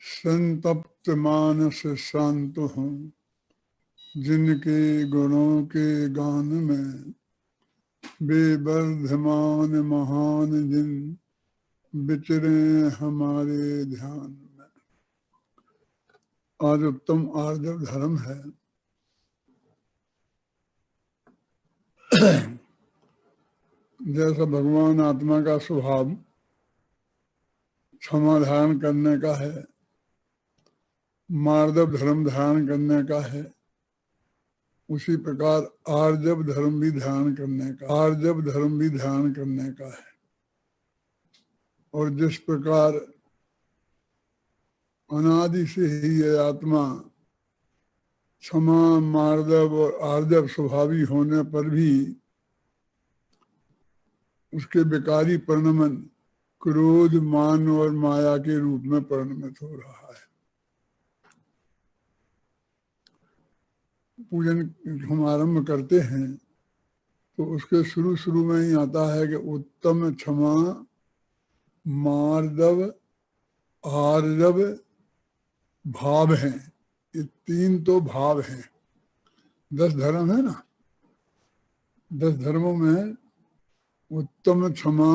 संतप्त मानस शांत हूँ, जिनके गुणों के गान में बेवर्धमान महान जिन विचरे हमारे ध्यान में। आज उत्तम आर्जव धर्म है। जैसा भगवान आत्मा का स्वभाव क्षमा धारण करने का है, मार्दव धर्म धारण करने का है, उसी प्रकार आर्जव धर्म भी ध्यान करने का है। और जिस प्रकार अनादि से ही ये आत्मा क्षमा, मार्दव और आर्जव स्वभावी होने पर भी उसके विकारी परिणमन क्रोध, मान और माया के रूप में परिणमित हो रहा है। पूजन हम आरंभ करते हैं तो उसके शुरू में ही आता है कि उत्तम क्षमा, मार्दव, आर्जव भाव हैं। ये तीन तो भाव हैं। 10 धर्म है ना, 10 धर्मों में उत्तम क्षमा,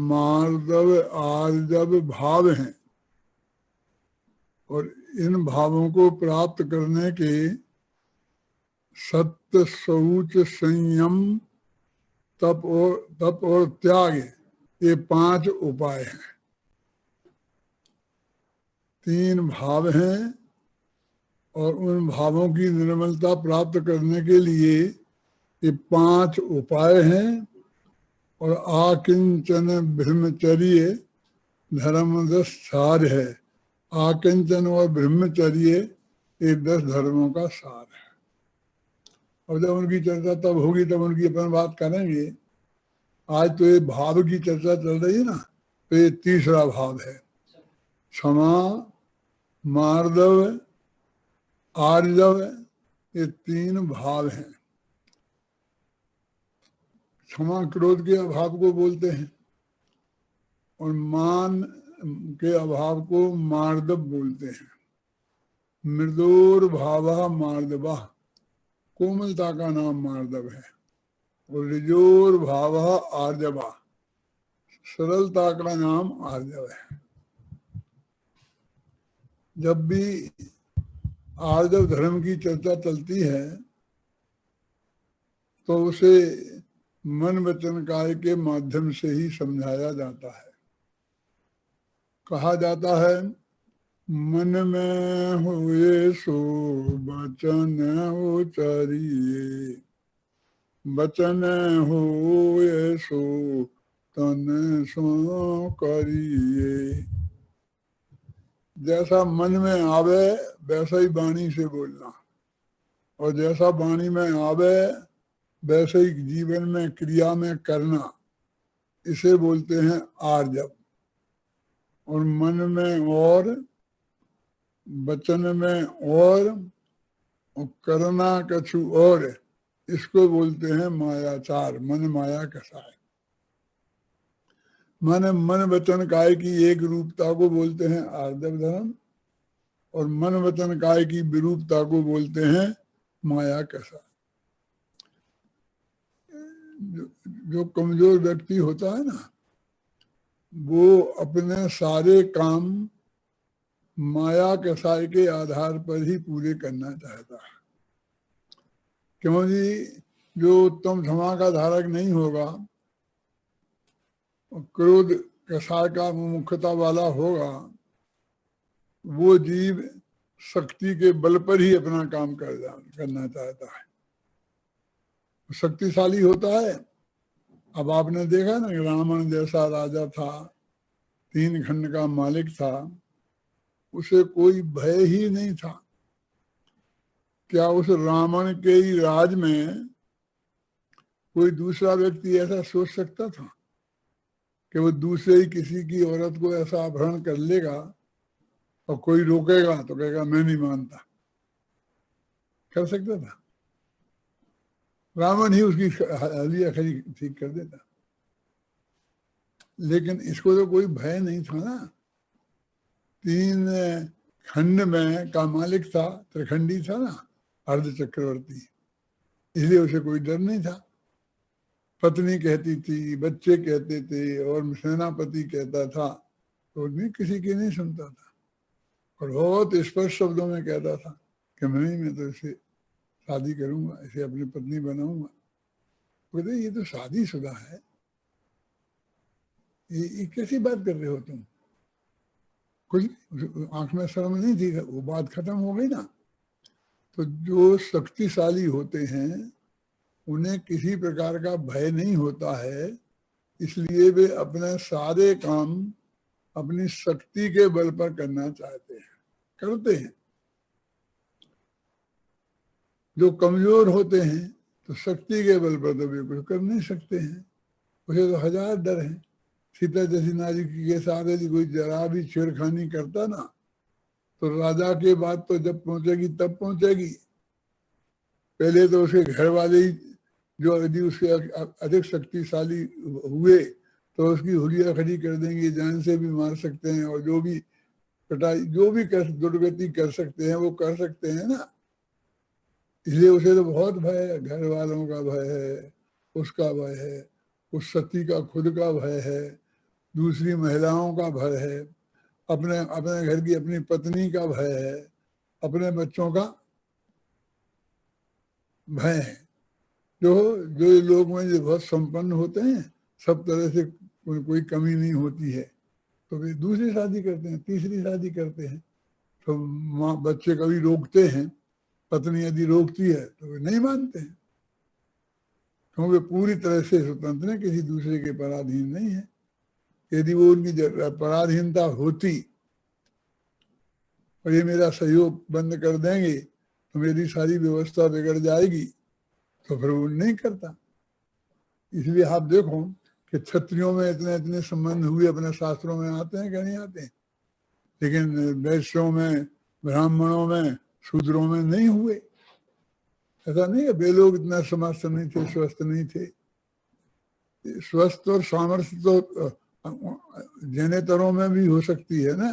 मार्दव, आर्जव भाव हैं। और इन भावों को प्राप्त करने के सत्य, शौच, संयम, तप और त्याग, ये 5 उपाय हैं। 3 भाव हैं और उन भावों की निर्मलता प्राप्त करने के लिए ये 5 उपाय हैं। और आकिंचन ब्रह्मचर्य धर्मदसार है। आकिंचन और ब्रह्मचर्य ये 10 धर्मों का सार है। और जब उनकी चर्चा तब होगी तब उनकी अपन बात करेंगे। आज तो ये भाव की चर्चा चल रही है ना, तो ये तीसरा भाव है। क्षमा, मार्दव, आर्जव, ये 3 भाव हैं। क्षमा क्रोध के अभाव को बोलते हैं और मान के अभाव को मार्दव बोलते हैं। मृदोर भावा मार्दवा, कोमलता का नाम मार्दव है। और ऋजोर भावा आर्जवा, सरलता का नाम आर्जव है। जब भी आर्जव धर्म की चर्चा चलती है तो उसे मन वचन काय के माध्यम से ही समझाया जाता है। कहा जाता है, मन में हुए सो वचन उचरिए, वचन हुए सो तन सो करिए। जैसा मन में आवे वैसा ही वाणी से बोलना, और जैसा वाणी में आवे वैसे ही जीवन में क्रिया में करना, इसे बोलते हैं आर्जव। और मन में और, वचन में और करना कछु और, इसको बोलते हैं मायाचार। मन माया कसाय। मन वचन काय की एक रूपता को बोलते हैं आर्जव धर्म, और मन वचन काय की विरूपता को बोलते हैं माया कसाय। जो कमजोर व्यक्ति होता है ना, वो अपने सारे काम माया कसाय के आधार पर ही पूरे करना चाहता है। क्यों जी? जो उत्तम क्षमा का धारक नहीं होगा, क्रोध कसाय का मुमुक्षुता वाला होगा, वो जीव शक्ति के बल पर ही अपना काम करना चाहता है। शक्तिशाली होता है। अब आपने देखा ना, रावण जैसा राजा था, 3 खंड का मालिक था, उसे कोई भय ही नहीं था। क्या उस रावण के ही राज में कोई दूसरा व्यक्ति ऐसा सोच सकता था कि वो दूसरे ही किसी की औरत को ऐसा अपहरण कर लेगा और कोई रोकेगा तो कहेगा मैं नहीं मानता? कर सकता था? रावण ही उसकी हलिया खड़ी ठीक कर देता। लेकिन इसको तो कोई भय नहीं था ना, 3 खंड में का मालिक था, त्रिखंडी था ना, अर्ध चक्रवर्ती, इसलिए उसे कोई डर नहीं था। पत्नी कहती थी, बच्चे कहते थे और सेनापति कहता था, तो भी किसी की नहीं सुनता था और बहुत स्पष्ट शब्दों में कहता था कि मैं तो इसे शादी करूंगा, इसे अपनी पत्नी बनाऊंगा। बोले ये तो शादीशुदा है, ये कैसी बात कर रहे हो तुम? कुछ आंख में शर्म नहीं थी, वो बात खत्म हो गई ना। तो जो शक्तिशाली होते हैं उन्हें किसी प्रकार का भय नहीं होता है, इसलिए वे अपने सारे काम अपनी शक्ति के बल पर करना चाहते हैं, करते हैं। जो कमजोर होते हैं तो शक्ति के बल पर तो वे कुछ कर नहीं सकते हैं, उसे तो हजार डर हैं। सीता जैसी नारी के साथ यदि कोई जरा भी छेड़खानी करता ना, तो राजा के बाद तो जब पहुंचेगी तब पहुंचेगी। पहले तो उसके घर वाले ही, जो यदि उसके अधिक शक्तिशाली हुए तो उसकी हुलिया खड़ी कर देंगे, जान से भी मार सकते हैं, और जो भी कटाई, जो भी दुर्गति कर सकते हैं वो कर सकते हैं ना। इसलिए उसे तो बहुत भय है, घर वालों का भय है, उसका भय है, उस सती का खुद का भय है, दूसरी महिलाओं का भय है, अपने अपने घर की अपनी पत्नी का भय है, अपने बच्चों का भय है। जो जो लोग में जो बहुत संपन्न होते हैं, सब तरह से कोई कमी नहीं होती है, तो वे दूसरी शादी करते हैं, तीसरी शादी करते हैं। तो माँ बच्चे कभी रोकते हैं, पत्नी यदि रोकती है तो वे नहीं मानते हैं, क्योंकि पूरी तरह से स्वतंत्र है, किसी दूसरे के पराधीन नहीं है। यदि वो उनकी पराधीनता होती और ये मेरा सहयोग बंद कर देंगे तो मेरी सारी व्यवस्था बिगड़ जाएगी, तो फिर वो नहीं करता। इसलिए आप देखो कि क्षत्रियों में इतने इतने संबंध हुए, अपने शास्त्रों में आते हैं क्या नहीं आते हैं, लेकिन वैश्यों में, ब्राह्मणों में, शूद्रों में नहीं हुए। ऐसा नहीं है वे लोग इतना समर्थ नहीं थे, स्वस्थ नहीं थे। स्वस्थ और सामर्थ्य तो जनेतरों में भी हो सकती है ना,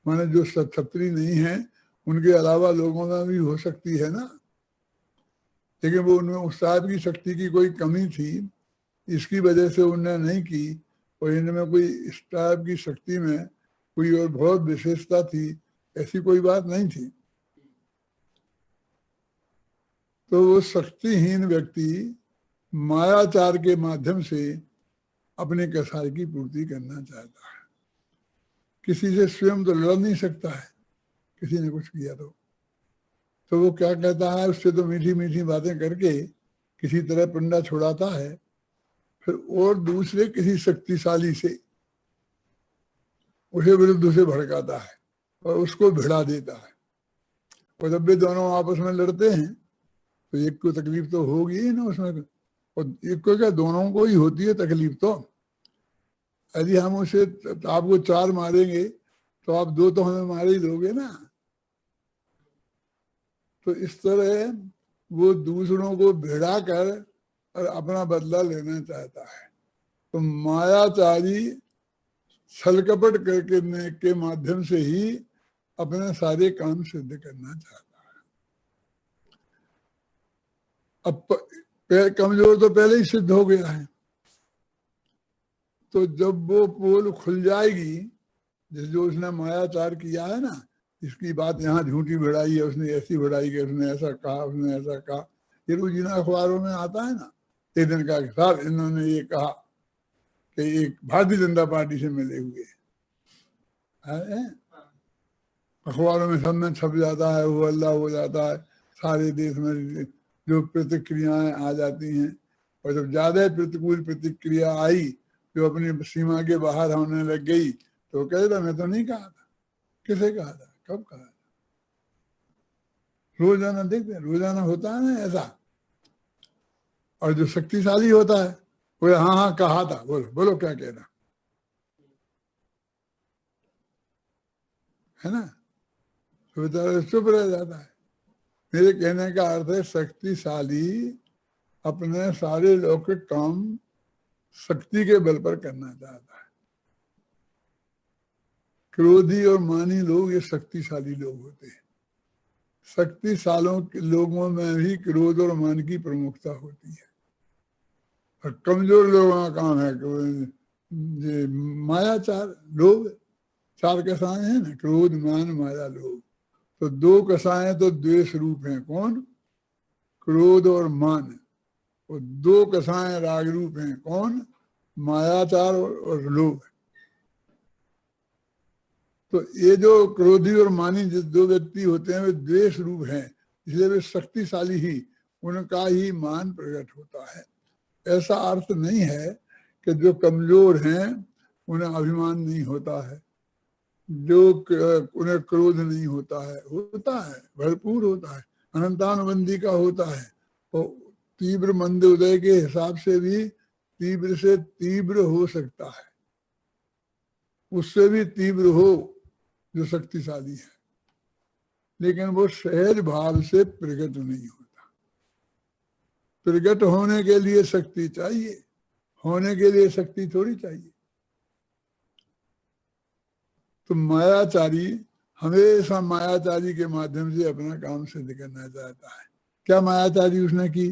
माने जो क्षत्रिय नहीं है उनके अलावा लोगों में भी हो सकती है ना। लेकिन वो उनमें उस टाइप की शक्ति की कोई कमी थी, इसकी वजह से उन्होंने नहीं की, और इनमें कोई इस टाइप की शक्ति में कोई और बहुत विशेषता थी, ऐसी कोई बात नहीं थी। तो वो शक्तिहीन व्यक्ति मायाचार के माध्यम से अपने कसाय की पूर्ति करना चाहता है। किसी से स्वयं तो लड़ नहीं सकता है, किसी ने कुछ किया तो वो क्या कहता है, उससे तो मीठी मीठी बातें करके किसी तरह पंडा छुड़ाता है, फिर और दूसरे किसी शक्तिशाली से उसे विरुद्ध से भड़काता है और उसको भिड़ा देता है। और जब भी दोनों आपस में लड़ते हैं तो एक को तकलीफ तो होगी ही ना उसमें, और एक को क्या, दोनों को ही होती है तकलीफ। तो यदि हम उसे, आपको 4 मारेंगे तो आप 2 तो हमें मार ही दोगे ना। तो इस तरह वो दूसरों को भिड़ा कर और अपना बदला लेना चाहता है। तो मायाचारी छलकपट करके के माध्यम से ही अपने सारे काम सिद्ध करना चाहता है। अब कमजोर तो पहले ही सिद्ध हो गया है, तो जब वो पोल खुल जाएगी, जो उसने मायाचार किया है ना, इसकी बात यहाँ झूठी बढ़ाई है, उसने ऐसी बढ़ाई कि उसने ऐसा कहा, उसने ऐसा कहा, ये रोजीना अखबारों में आता है ना। एक दिन का साहब इन्होंने ये कहा कि एक भारतीय जनता पार्टी से मिले हुए हैं, अखबारों में सब में छप जाता है, वो अल्लाह हो जाता है, सारे देश में जो प्रतिक्रियाएं आ जाती हैं। और जब ज्यादा प्रतिकूल प्रतिक्रिया आई, जो अपनी सीमा के बाहर होने लग गई, तो कह रहा मैं तो नहीं कहा था। किसे कहा था, कब कहा था? रोजाना देखते हैं, रोजाना होता है ना ऐसा। और जो शक्तिशाली होता है वो हाँ हाँ कहा था, बोलो बोलो क्या कहना है ना, तो बेचारा चुप रह जाता है। मेरे कहने का अर्थ है शक्तिशाली अपने सारे लौकिक काम शक्ति के बल पर करना चाहता है। क्रोधी और मानी लोग ये शक्तिशाली लोग होते हैं। शक्तिशालों के लोगों में भी क्रोध और मान की प्रमुखता होती है। और कमजोर लोगों का काम है ये मायाचार, लोभ। चार कसाएं हैं ना, क्रोध मान माया लोभ। तो दो कसाएं तो द्वेष रूप हैं, कौन? क्रोध और मान। और दो कसाएं राग रूप हैं, कौन? मायाचार और लोभ। तो ये जो क्रोधी और मानी जो दो व्यक्ति होते हैं वे द्वेष रूप हैं, इसलिए वे शक्तिशाली ही उनका ही मान प्रकट होता है। ऐसा अर्थ नहीं है कि जो कमजोर हैं उन्हें अभिमान नहीं होता है, जो उन्हें क्रोध नहीं होता है, होता है, भरपूर होता है, अनंतानुबंधी का होता है। और तीव्र मंद उदय के हिसाब से भी तीव्र से तीव्र हो सकता है, उससे भी तीव्र हो जो शक्तिशाली है, लेकिन वो सहज भाव से प्रकट नहीं होता। प्रकट होने के लिए शक्ति चाहिए, होने के लिए शक्ति थोड़ी चाहिए। तो मायाचारी हमेशा मायाचारी के माध्यम से अपना काम सिद्ध करना चाहता है। क्या मायाचारी उसने की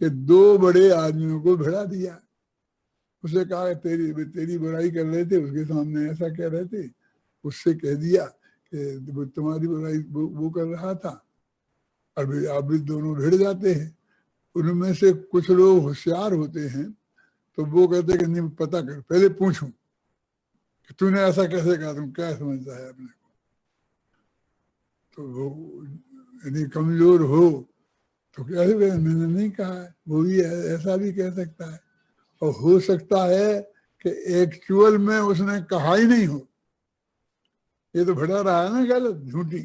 कि दो बड़े आदमियों को भिड़ा दिया। उसे कहा तेरी बुराई कर रहे थे, उसके सामने ऐसा कह रहे थे, उससे कह दिया कि तुम्हारी बुराई वो कर रहा था। अभी आप भी दोनों भिड़ जाते हैं। उनमें से कुछ लोग होशियार होते हैं तो वो कहते हैं कि नहीं पता कर, पहले पूछूं कि तूने ऐसा कैसे कहा, तुम क्या समझता है अपने को। तो वो यदि कमजोर हो तो कैसे मैंने नहीं कहा है, वो भी ऐसा भी कह सकता है। और हो सकता है कि एक्चुअल में उसने कहा ही नहीं हो, ये तो भिड़ा रहा है ना गलत झूठी,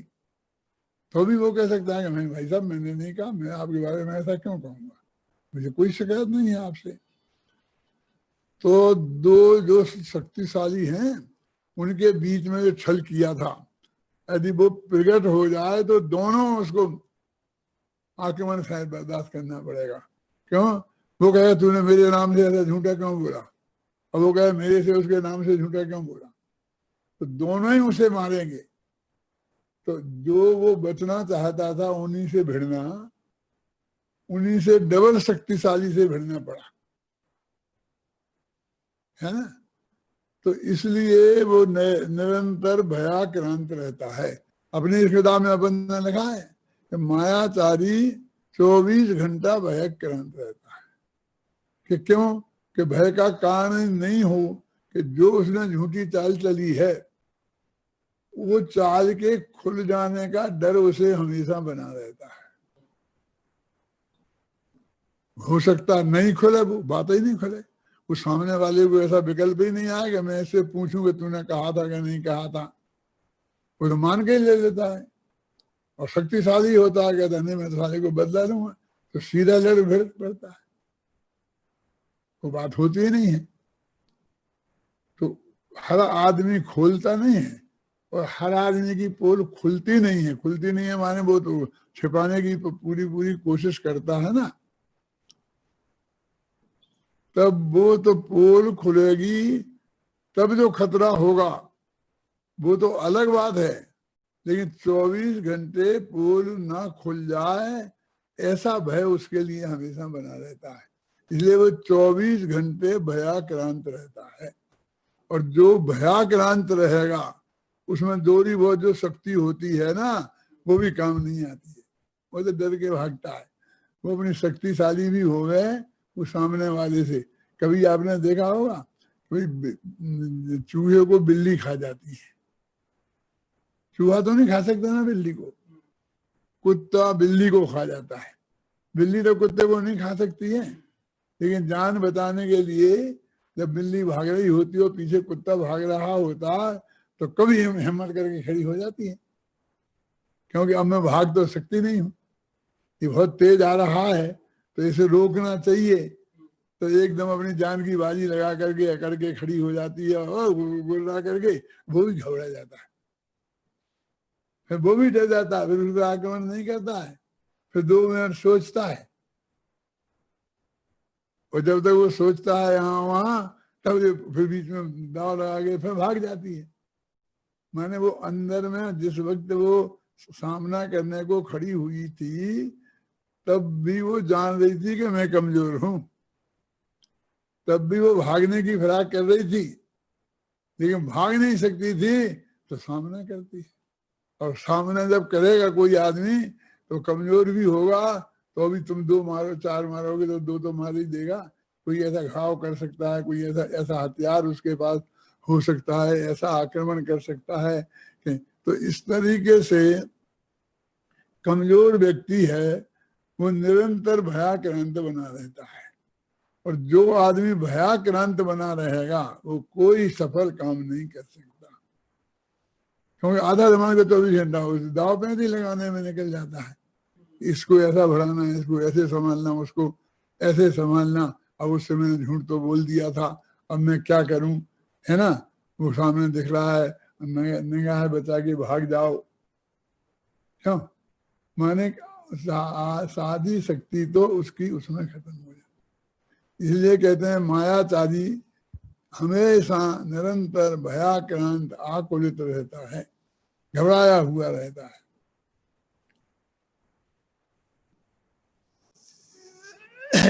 तो भी वो कह सकता है कि नहीं भाई साहब मैंने नहीं कहा, मैं आपके बारे में ऐसा क्यों कहूंगा, मुझे कोई शिकायत नहीं है आपसे। तो दो जो शक्तिशाली हैं उनके बीच में जो छल किया था, यदि वो प्रकट हो जाए तो दोनों उसको आक्रमण शायद बर्दाश्त करना पड़ेगा। क्यों? वो कहे तूने मेरे नाम से ऐसा झूठा क्यों बोला, और वो कहे मेरे से उसके नाम से झूठा क्यों बोला, तो दोनों ही उसे मारेंगे। तो जो वो बचना चाहता था उन्हीं से भिड़ना, उन्हीं से डबल शक्तिशाली से भिड़ना पड़ा, है ना। तो इसलिए वो निरंतर भयाक्रांत रहता है। अपनी इस किताब में अपन ने लिखा है कि मायाचारी 24 घंटा भयाक्रांत रहता है। कि क्यों? कि भय का कारण नहीं हो कि जो उसने झूठी चाल चली है वो चाल के खुल जाने का डर उसे हमेशा बना रहता है। हो सकता नहीं खुले, वो बात ही नहीं खुले, उस सामने वाले को ऐसा विकल्प ही नहीं आएगा मैं ऐसे पूछूं कि तूने कहा था कि नहीं कहा था, वो तो मान के ही ले लेता है। और शक्तिशाली होता है, कहता नहीं मैं तो साले को बदला लूंगा, तो सीधा लड़ भिड़ पड़ता है, वो बात होती ही नहीं है। तो हर आदमी खोलता नहीं है और हर आदमी की पोल खुलती नहीं है। खुलती नहीं है माने वो तो छिपाने की पूरी पूरी कोशिश करता है ना, तब वो तो पोल खुलेगी तब जो खतरा होगा वो तो अलग बात है। लेकिन 24 घंटे पोल ना खुल जाए ऐसा भय उसके लिए हमेशा बना रहता है, इसलिए वो 24 घंटे भयाक्रांत रहता है। और जो भयाक्रांत रहेगा उसमें थोड़ी बहुत जो शक्ति होती है ना वो भी काम नहीं आती है, वो तो डर के भागता है। वो अपनी शक्तिशाली भी हो गए वो सामने वाले से। कभी आपने देखा होगा कभी चूहे को बिल्ली खा जाती है, चूहा तो नहीं खा सकता ना बिल्ली को, कुत्ता बिल्ली को खा जाता है। बिल्ली तो कुत्ते को नहीं खा सकती है, लेकिन जान बचाने के लिए जब बिल्ली भाग रही होती है और पीछे कुत्ता भाग रहा होता तो कभी हिम्मत करके खड़ी हो जाती है, क्योंकि अब मैं भाग तो सकती नहीं हूँ, ये बहुत तेज आ रहा है तो इसे रोकना चाहिए। तो एकदम अपनी जान की बाजी लगा करके खड़ी हो जाती है और गुर्रा करके वो भी घबरा जाता है, फिर वो भी डर जाता है, फिर उस पर आक्रमण नहीं करता है, फिर 2 मिनट सोचता है। और जब तक वो सोचता है यहाँ वहां तब फिर बीच में दाव लगा के फिर भाग जाती है। माने वो अंदर में जिस वक्त वो सामना करने को खड़ी हुई थी तब भी वो जान रही थी कि मैं कमजोर हूं, तब भी वो भागने की फिराक कर रही थी, लेकिन भाग नहीं सकती थी तो सामना करती। और सामना जब करेगा कोई आदमी तो कमजोर भी होगा, तो अभी तुम 2 मारो 4 मारोगे तो 2 तो मार ही देगा। कोई ऐसा घाव कर सकता है, कोई ऐसा ऐसा हथियार उसके पास हो सकता है, ऐसा आक्रमण कर सकता है कि तो इस तरीके से कमजोर व्यक्ति है वो निरंतर भयाक्रांत बना रहता है। और जो आदमी भयाक्रांत बना रहेगा वो कोई सफल काम नहीं कर सकता, क्योंकि आधा दिमाग तो 24 घंटा उस दाव पैंती लगाने में निकल जाता है। इसको ऐसा बढ़ाना, इसको ऐसे संभालना, उसको ऐसे संभालना, अब उससे मैंने झूठ तो बोल दिया था, अब मैं क्या करूं, है ना। वो सामने दिख रहा है, निगाह बचा के भाग जाओ, क्यों, माने साधी शक्ति तो उसकी उसमें खत्म हो जाती। इसलिए कहते हैं मायाचारी हमेशा निरंतर भयाक्रांत आकुलित रहता है, घबराया हुआ रहता है।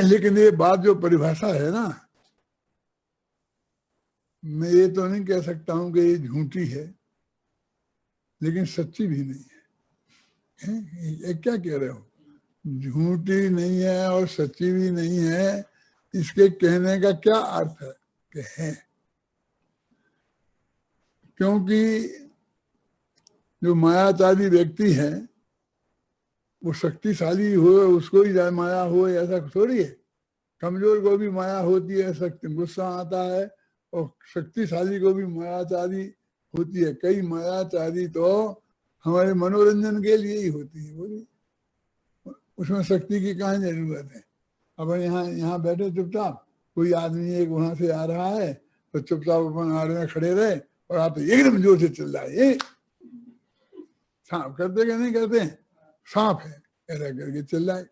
लेकिन ये बात जो परिभाषा है ना, मैं ये तो नहीं कह सकता हूं कि ये झूठी है, लेकिन सच्ची भी नहीं है, ये क्या कह रहे हो, झूठी नहीं है और सच्ची भी नहीं है, इसके कहने का क्या अर्थ है कि है, क्योंकि जो मायाचारी व्यक्ति है वो शक्तिशाली हो उसको ही माया हो ऐसा थोड़ी है। कमजोर को भी माया होती है, शक्ति गुस्सा आता है, और शक्तिशाली को भी मायाचारी होती है। कई मायाचारी तो हमारे मनोरंजन के लिए ही होती है, बोलिए उसमें शक्ति की कहाँ जरूरत है। अब यहाँ बैठे चुपचाप, कोई आदमी एक वहां से आ रहा है तो चुपचाप अपन आड़ में खड़े रहे और आप तो एकदम जोर से चिल्लाए, ये सांप करते क्या नहीं करते, सांप है ऐसा करके चिल्लाए।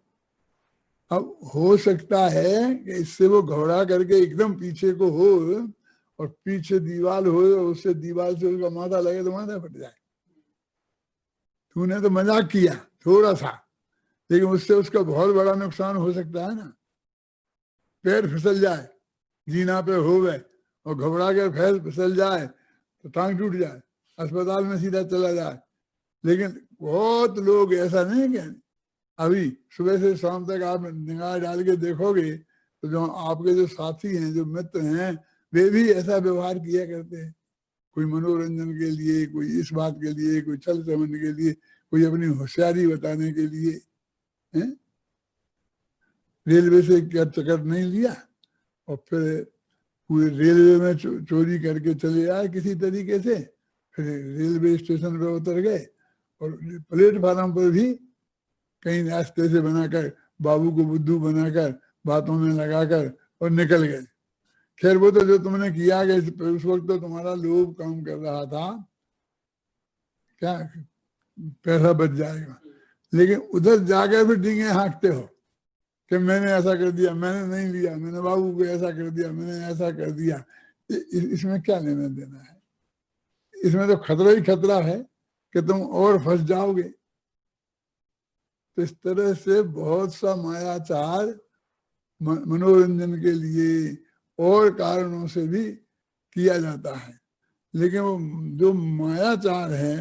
अब हो सकता है कि इससे वो घबरा करके एकदम पीछे को हो और पीछे दीवार हो, उससे दीवार से उसका माथा लगे तो माथा फट जाए। तूने तो मजाक किया थोड़ा सा, लेकिन उससे उसका बहुत बड़ा नुकसान हो सकता है ना। पैर फिसल जाए, जीना पे हो गए और घबरा के पैर फिसल जाए तो टांग टूट जाए, अस्पताल में सीधा चला जाए। लेकिन बहुत लोग ऐसा नहीं कि अभी सुबह से शाम तक आप निगाह डाल के देखोगे तो जो आपके जो साथी हैं, जो मित्र हैं, वे भी ऐसा व्यवहार किया करते हैं। कोई मनोरंजन के लिए, कोई इस बात के लिए, कोई छल समझ के लिए, कोई अपनी होशियारी बताने के लिए, हैं? रेलवे से क्या टिकट नहीं लिया और फिर पूरे रेलवे में चोरी करके चले आए किसी तरीके से, फिर रेलवे स्टेशन पर उतर गए और प्लेटफार्म पर भी कहीं रास्ते से बनाकर बाबू को बुद्धू बनाकर बातों में लगाकर और निकल गए। खैर वो तो जो तुमने किया कि उस वक्त तो तुम्हारा लोभ काम कर रहा था, क्या पैसा बच जाएगा, लेकिन उधर जाकर भी डींगे हाँकते हो कि मैंने ऐसा कर दिया, मैंने नहीं लिया, मैंने बाबू को ऐसा कर दिया, मैंने ऐसा कर दिया। इसमें क्या लेना देना है, इसमें तो खतरा ही खतरा है कि तुम और फंस जाओगे। तो इस तरह से बहुत सा मायाचार मनोरंजन के लिए और कारणों से भी किया जाता है, लेकिन वो जो मायाचार है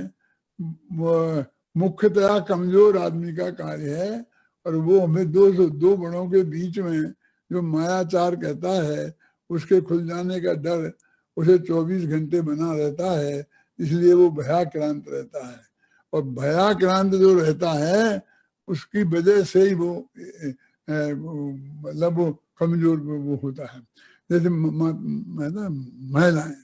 वो मुख्यतः कमजोर आदमी का कार्य है। और वो हमें दो बड़ों के बीच में जो मायाचार कहता है उसके खुल जाने का डर उसे 24 घंटे बना रहता है, इसलिए वो भयाक्रांत रहता है। और भयाक्रांत जो रहता है उसकी वजह से ही वो मतलब वो कमजोर वो होता है। जैसे महिलाएं,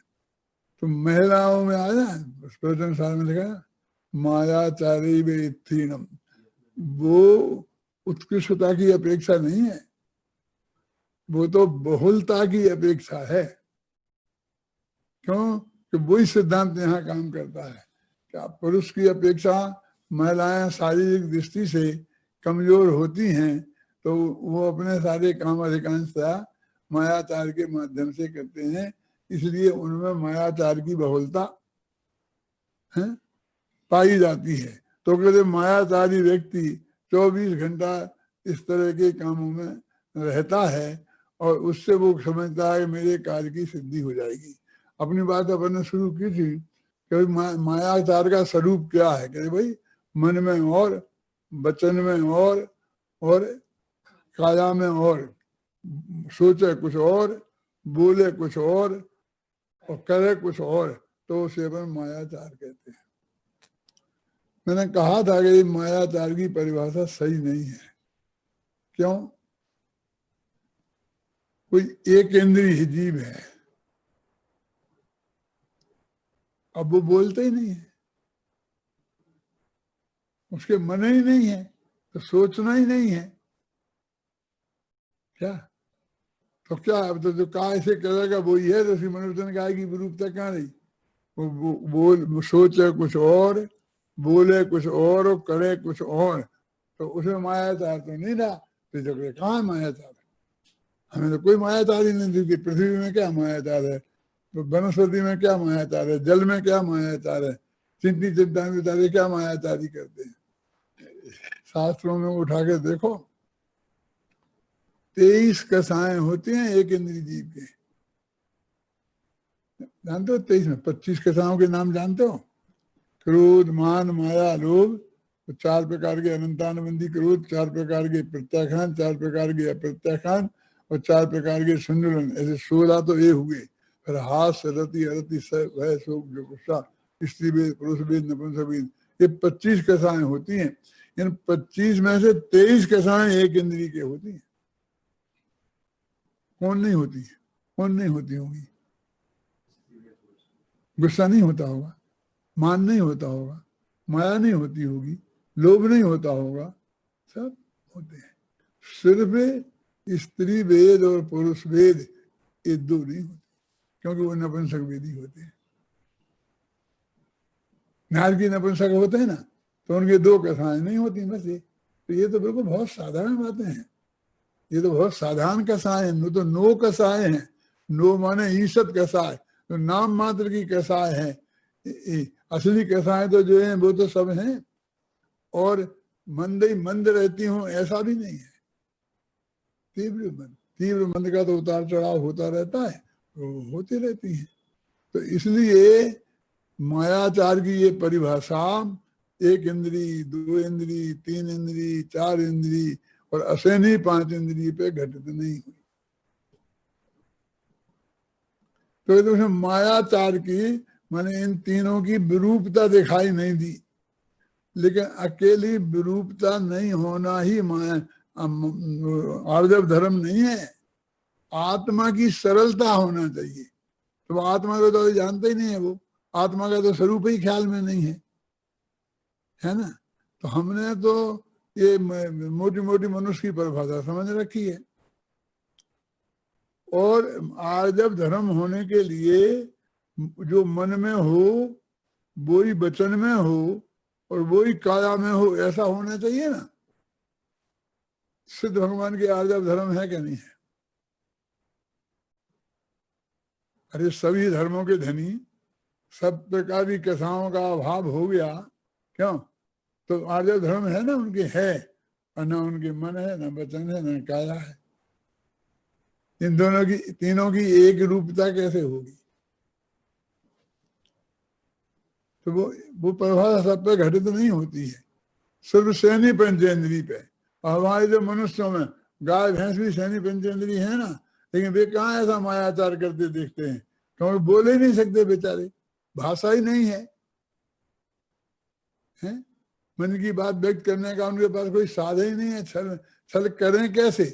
तो महिलाओं में आया प्रवचन सार में लिखा मायाचारी वेत्थीनम, वो उत्कृष्टता की अपेक्षा नहीं है, वो तो बहुलता की अपेक्षा है। क्यों कि वही सिद्धांत यहाँ काम करता है कि पुरुष की अपेक्षा महिलाएं शारीरिक दृष्टि से कमजोर होती हैं, तो वो अपने सारे काम अधिकांशतः मायाचार के माध्यम से करते हैं, इसलिए उनमें मायाचार की बहुलता है पाई जाती है। तो कहते मायाचारी व्यक्ति 24 घंटा इस तरह के कामों में रहता है और उससे वो समझता है मेरे कार्य की सिद्धि हो जाएगी। अपनी बात अपन ने शुरू की थी कि मायाचार का स्वरूप क्या है। कहते भाई मन में और, वचन में और काया में और, सोचे कुछ और, बोले कुछ और करे कुछ और, तो उसे अपन मायाचार कहते हैं। मैंने कहा था कि मायाचार की परिभाषा सही नहीं है। क्यों? कोई एक इंद्रिय जीव है, अब वो बोलते ही नहीं है, उसके मन ही नहीं है, तो सोचना ही नहीं है क्या? तो क्या अब तो जो कहा ऐसे करेगा वो ही है। तो श्री मनोवचन कहा की विरूपता कहाँ रही? वो बोल सोचे कुछ और, बोले कुछ और करे कुछ और, तो उसमें मायाचार तो नहीं रहा। तो जगह कहाँ है मायाचार? हमें तो कोई मायाचार ही नहीं दिखती। पृथ्वी में क्या मायाचार है, तो वनस्पति में क्या मायाचार है, जल में क्या मायाचार है, चिंती चिंता में बेचारे क्या मायाचारी करते हैं। शास्त्रों में उठा के देखो, 23 कसाएं होती हैं एक इंद्रिय जीव के। जानते हो 23 में 25 कसाओं के नाम जानते हो? क्रोध, मान, माया, लोभ, तो 4 प्रकार के अनंतानुबंधी क्रोध, 4 प्रकार के प्रत्याख्यान, 4 प्रकार के अप्रत्याख्यान और 4 प्रकार के संजुलन। ऐसे 16 तो ये हुए। फिर हास, रति, अरति, भय, शोक, गुस्सा, स्त्री भेद, पुरुष भेद, नपुंसक भेद, ये 25 कसाएं होती हैं। इन 25 में से 23 कसाएं एक इंद्रिय के होती हैं। कौन नहीं होती है? कौन नहीं होती होगी? गुस्सा नहीं होता होगा, मान नहीं होता होगा, माया नहीं होती होगी, लोभ नहीं होता होगा, सब होते हैं। सिर्फ स्त्री वेद और पुरुष वेद ये 2 नहीं होते, क्योंकि वो नपुंसक वेदी होते हैं। नारकी नपुंसक होते हैं ना, तो उनके 2 कथाएं नहीं होती बस ये। तो ये तो बिल्कुल बहुत साधारण बातें हैं, ये तो बहुत साधारण कसाएं हैं। तो 9 कसाएं हैं। 9 माने ईसत कसाए, तो नाम मात्र की कसाए हैं। असली कसाएं तो जो है वो तो सब हैं। और मंद ही मंद रहती हूं ऐसा भी नहीं है। तीव्र मंद का तो उतार चढ़ाव होता रहता है, तो होती रहती है। तो इसलिए मायाचार की ये परिभाषा 1 इंद्री, 2 इंद्री, 3 इंद्री, 4 इंद्री और असैनी 5 इंद्रिय पे घटित नहीं हुई। तो उसमें मायाचार की माने इन तीनों की विरूपता दिखाई नहीं दी। लेकिन अकेली विरूपता नहीं होना ही माया आर्जव धर्म नहीं है। आत्मा की सरलता होना चाहिए। तो आत्मा को तो जानते ही नहीं है, वो आत्मा का तो स्वरूप ही ख्याल में नहीं है ना। तो हमने तो ये मोटी मोटी मनुष्य की परिभाषा समझ रखी है। और आर्जव धर्म होने के लिए जो मन में हो वो ही वचन में हो और वो ही काया में हो, ऐसा होना चाहिए ना। सिद्ध भगवान के आर्जव धर्म है क्या नहीं है? अरे सभी धर्मों के धनी, सब प्रकार की कथाओं का अभाव हो गया, क्यों? तो आर्जव धर्म है ना उनके, है। और न उनके मन है, न वचन है, न काया है। इन दोनों की, तीनों की एक रूपता कैसे होगी? तो वो परिभाषा सब पे घटित नहीं होती है, सिर्फ सैनी पंचेंद्री पे। और हमारे जो मनुष्यों में गाय भैंस भी सैनी पंचेंद्री है ना, लेकिन वे कहाँ ऐसा मायाचार करते देखते हैं, क्योंकि बोल ही नहीं सकते बेचारे, भाषा ही नहीं है, हैं? मन की बात व्यक्त करने का उनके पास कोई साधन ही नहीं है। छल करें कैसे?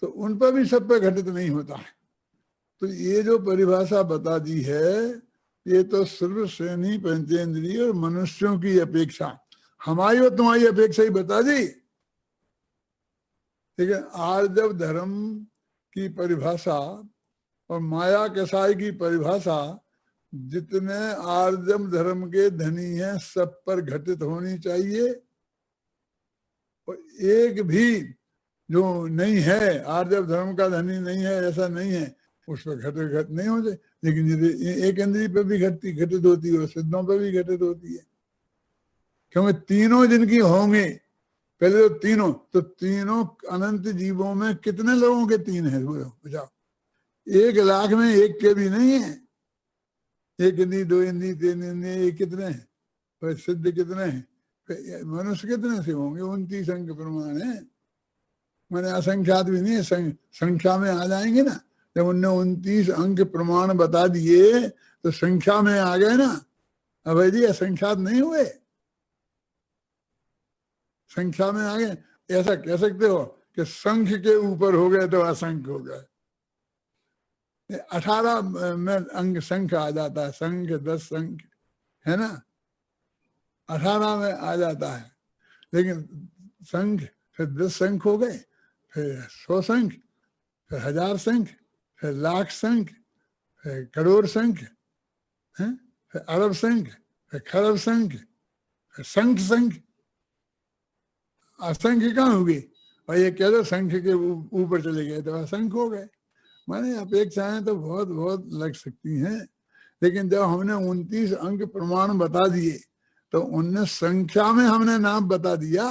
तो उन पर भी सब पे घटित नहीं होता है। तो ये जो परिभाषा बता दी है, ये तो सिर्फ श्रेणी पंचेंद्रिय और मनुष्यों की अपेक्षा, हमारी और तुम्हारी अपेक्षा ही बता दी। लेकिन आर्जव धर्म की परिभाषा और माया कसाई की परिभाषा जितने आर्जव धर्म के धनी हैं सब पर घटित होनी चाहिए। और एक भी जो नहीं है, आर्जव धर्म का धनी नहीं है, ऐसा नहीं है उस पर घट नहीं होते, लेकिन यदि एक इंद्रिय पे भी घटित होती है, सिद्धों पे भी घटित होती है, क्योंकि तीनों जिनकी होंगे, पहले तो तीनों अनंत जीवों में कितने लोगों के तीन है बताओ? 1,00,000 में एक के भी नहीं है। एक इंद्री, दो इंद्री, तीन इंद्री, ये कितने हैं? पर सिद्ध कितने हैं? मनुष्य कितने से होंगे? 29 अंक प्रमाण है, मैंने असंख्यात भी नहीं है, संख्या में आ जाएंगे ना। जब उनने 29 अंक प्रमाण बता दिए तो संख्या में आ गए ना। अब जी असंख्यात नहीं हुए, संख्या में आ गए। ऐसा कह सकते हो कि संख के ऊपर हो गए तो असंख्य हो गए। 18 में अंक संख आ जाता है, संख 10 संख है ना, 18 में आ जाता है। लेकिन संख फिर 10 संख हो गए, फिर 100 संख, फिर 1000 संख, फिर लाख संख, फिर करोड़ संख, फिर अरब संख, फिर खरब संख, फिर संख संख, असंख्य कहाँ होगी? और ये कह दो संख के ऊपर चले गए तो असंख्य हो गए। माने अपेक्षाएं तो बहुत बहुत लग सकती हैं, लेकिन जब हमने 29 अंक प्रमाण बता दिए तो उनने संख्या में हमने नाम बता दिया,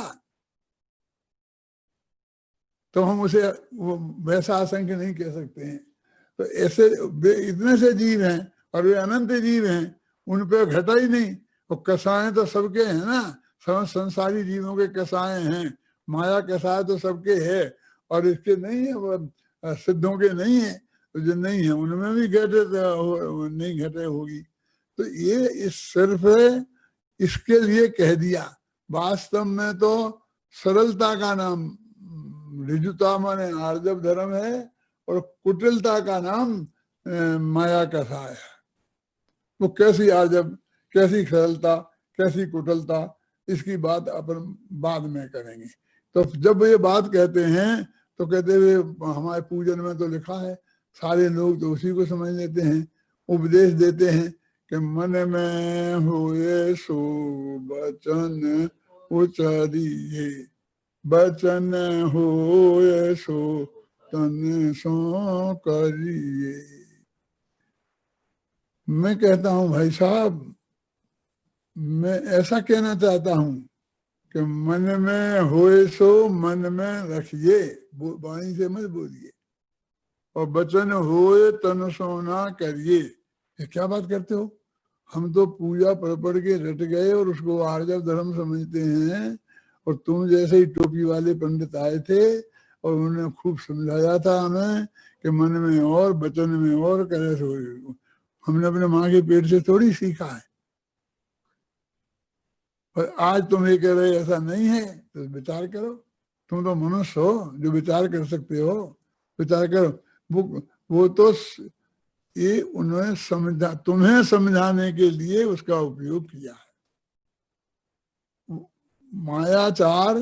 तो हम उसे वैसा असंख्य नहीं कह सकते हैं। तो ऐसे इतने से जीव हैं और वे अनंत जीव हैं, उन पे घटा ही नहीं। और कसाएं तो सबके हैं ना, सब संसारी जीवों के कसाएं हैं, माया कसाए तो सबके है, और इसके नहीं है, वो सिद्धों के नहीं है। तो जो नहीं है उनमें भी घटे नहीं घटे होगी। तो ये इस सिर्फ इसके लिए कह दिया। वास्तव में तो सरलता का नाम ऋजुता माने आर्जव धर्म है, और कुटिलता का नाम माया कथा है। वो कैसी आर्जव, कैसी सरलता, कैसी कुटिलता, इसकी बात अपन बाद में करेंगे। तो जब ये बात कहते हैं तो कहते हुए हमारे पूजन में तो लिखा है, सारे लोग तो उसी को समझ लेते हैं, उपदेश देते हैं कि मन में हुए सो वचन उचरिए, बचन होए सो तन सो करिए। मैं कहता हूं भाई साहब, मैं ऐसा कहना चाहता हूं कि मन में होए सो मन में रखिए, वाणी से मत बोलिए, और बचन होए तन सो ना करिए। ये क्या बात करते हो? हम तो पूजा पढ़ के रट गए और उसको आर्जव धर्म समझते हैं, और तुम जैसे ही टोपी वाले पंडित आए थे और उन्होंने खूब समझाया था हमें कि मन में और वचन में और करे सो। हमने अपने माँ के पेट से थोड़ी सीखा है। और आज तुम ये कह रहे ऐसा नहीं है, तो विचार करो। तुम तो मनुष्य हो जो विचार कर सकते हो, विचार करो। वो तो ये उन्होंने समझा, तुम्हें समझाने के लिए उसका उपयोग किया है। मायाचार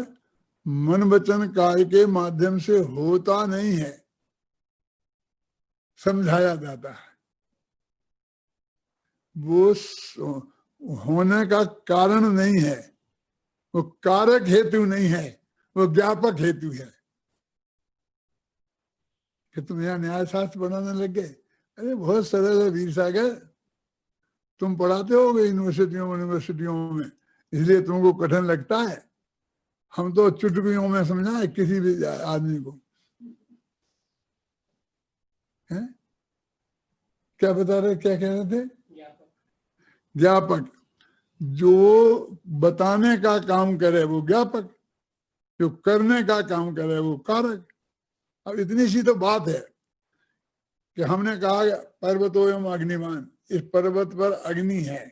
मन वचन काय के माध्यम से होता नहीं है, समझाया जाता है। वो होने का कारण नहीं है, वो कारक हेतु नहीं है, वो ज्ञापक हेतु है। कि तुम यहाँ न्याय शास्त्र पढ़ाने लग गए? अरे बहुत सरल है वीर सागर, तुम पढ़ाते हो यूनिवर्सिटियों में, इसलिए तुमको कठिन लगता है। हम तो चुटकियों में समझाए किसी भी आदमी को। है क्या बता रहे, क्या कह रहे थे? ज्ञापक। जो बताने का काम करे वो ज्ञापक, जो करने का काम करे वो कारक। अब इतनी सी तो बात है कि हमने कहा पर्वतो एवं अग्निमान, इस पर्वत पर अग्नि है,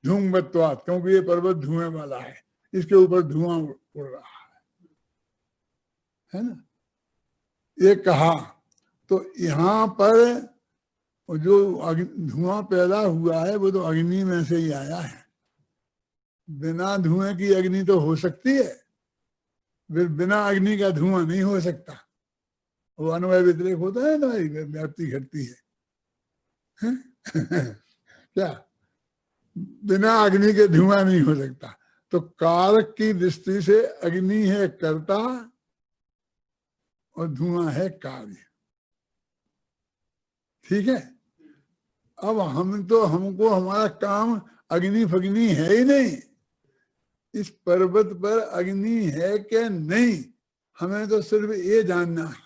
धूमवत्वात्, क्योंकि ये पर्वत धुएं वाला है, इसके ऊपर धुआं उड़ रहा है ना, ये कहा। तो यहाँ पर जो धुआं पैदा हुआ है वो तो अग्नि में से ही आया है। बिना धुएं की अग्नि तो हो सकती है, फिर बिना अग्नि का धुआं नहीं हो सकता। वो अनुभव व्यतिरेक होता है ना, व्याप्ति घटती है। क्या बिना अग्नि के धुआं नहीं हो सकता? तो कारक की दृष्टि से अग्नि है कर्ता और धुआं है कार्य। ठीक है। अब हमको हमारा काम अग्नि फग्नि है ही नहीं। इस पर्वत पर अग्नि है कि नहीं, हमें तो सिर्फ ये जानना है,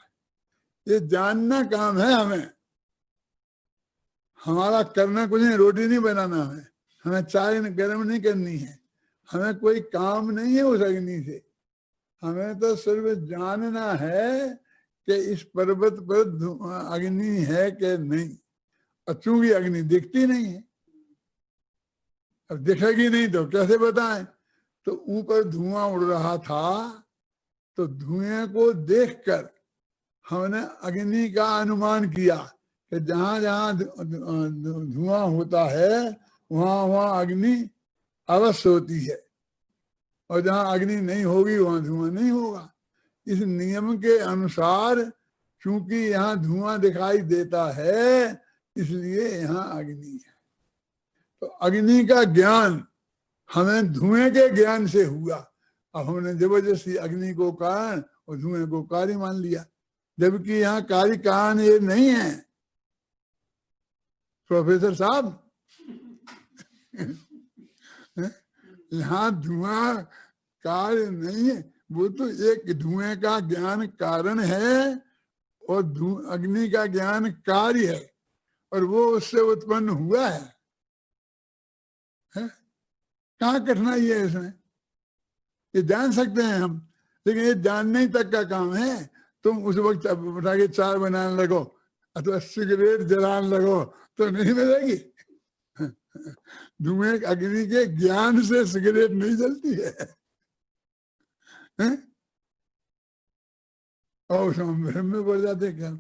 ये जानना काम है हमें। हमारा करना कुछ नहीं, रोटी नहीं बनाना है, हमें चाय गर्म नहीं करनी है, हमें कोई काम नहीं है उस अग्नि से। हमें तो सिर्फ जानना है कि इस पर्वत पर अग्नि है कि नहीं। और चूंकि अग्नि दिखती नहीं है, अब दिखेगी नहीं तो कैसे बताएं। तो ऊपर धुआं उड़ रहा था, तो धुएं को देखकर हमने अग्नि का अनुमान किया कि जहां जहां धुआं होता है वहां वहां अग्नि अवश्य होती है, और जहां अग्नि नहीं होगी वहां धुआं नहीं होगा। इस नियम के अनुसार चूंकि यहाँ धुआं दिखाई देता है, इसलिए यहाँ अग्नि है। तो अग्नि का ज्ञान हमें धुएं के ज्ञान से हुआ। अब हमने जबरदस्ती अग्नि को कारण और धुएं को कार्य मान लिया, जबकि यहाँ कार्य कारण ये नहीं है प्रोफेसर साहब। यहाँ धुआं कार्य नहीं है, वो तो एक धुएं का ज्ञान कारण है और अग्नि का ज्ञान कार्य है, और वो उससे उत्पन्न हुआ है? कहाँ कठिनाई है इसमें? ये जान सकते हैं हम, लेकिन ये जानने ही तक का काम है। तुम उस वक्त उठा के चाय बनाने लगो अथवा सिगरेट जलाने लगो तो नहीं मिलेगी। धुएं अग्नि के ज्ञान से सिगरेट नहीं जलती है, हैं? और उसमें भ्रम में पड़ जाते क्या।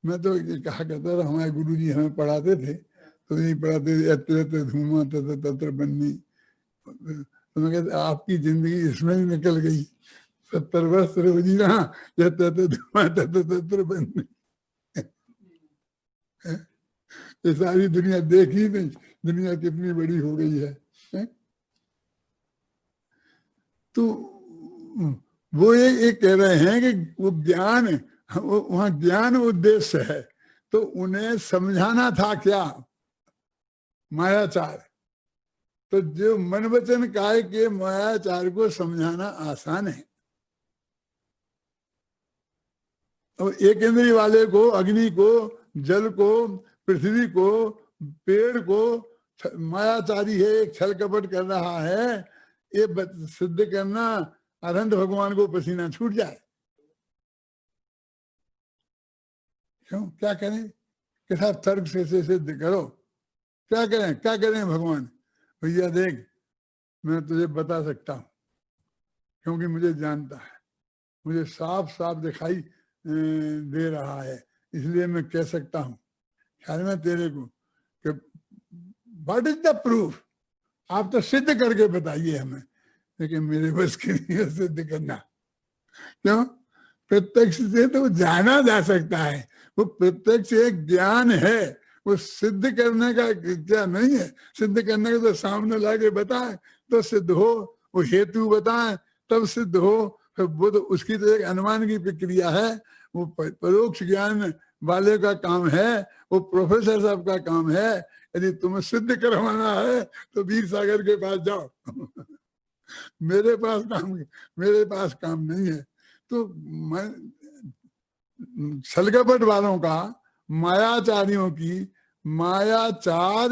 मैं तो कहा करता था, हमारे गुरुजी हमें पढ़ाते थे तो नहीं पढ़ाते थे यत्र धूमा तत्र तत्र बन्नी। तो मैं कहता आपकी जिंदगी इसमें ही निकल गई, 70 वर्ष रोजी रहा यत्र धूमा तत्र तत्र बन्नी। ये सारी दुनिया देखी नहीं, दुनिया कितनी बड़ी हो गई है? तो वो ये कह रहे हैं कि वो ज्ञान, वहां ज्ञान उद्देश्य है, तो उन्हें समझाना था क्या? मायाचार। तो जो मन वचन काय के मायाचार को समझाना आसान है। और एक इंद्रिय वाले को, अग्नि को, जल को, पृथ्वी को, पेड़ को मायाचारी है, एक छल कपट कर रहा है, ये सिद्ध करना अनंत भगवान को पसीना छूट जाए। क्यों? क्या करें? कि साहब तर्क से सिद्ध करो। क्या करें? क्या करें भगवान? भैया देख, मैं तुझे बता सकता हूं, क्योंकि मुझे जानता है, मुझे साफ साफ दिखाई दे रहा है, इसलिए मैं कह सकता हूं। ख्याल में तेरे को कि व्हाट इज द प्रूफ? आप तो सिद्ध करके बताइए हमें। लेकिन मेरे बस की नहीं है सिद्ध करना। क्यों? प्रत्यक्ष से तो जाना जा सकता है, वो प्रत्यक्ष एक ज्ञान है, वो सिद्ध करने का क्या नहीं है। सिद्ध करने का तो सामने लाके बताए तो सिद्ध हो, वो हेतु बताए तब सिद्ध हो। वो तो उसकी तो एक अनुमान की प्रक्रिया है, वो परोक्ष ज्ञान वाले का काम है, वो प्रोफेसर साहब का काम है। यदि तुम्हें सिद्ध करवाना है तो वीर सागर के पास जाओ। मेरे पास काम नहीं है। तो छलकपट वालों का, मायाचारियों की मायाचार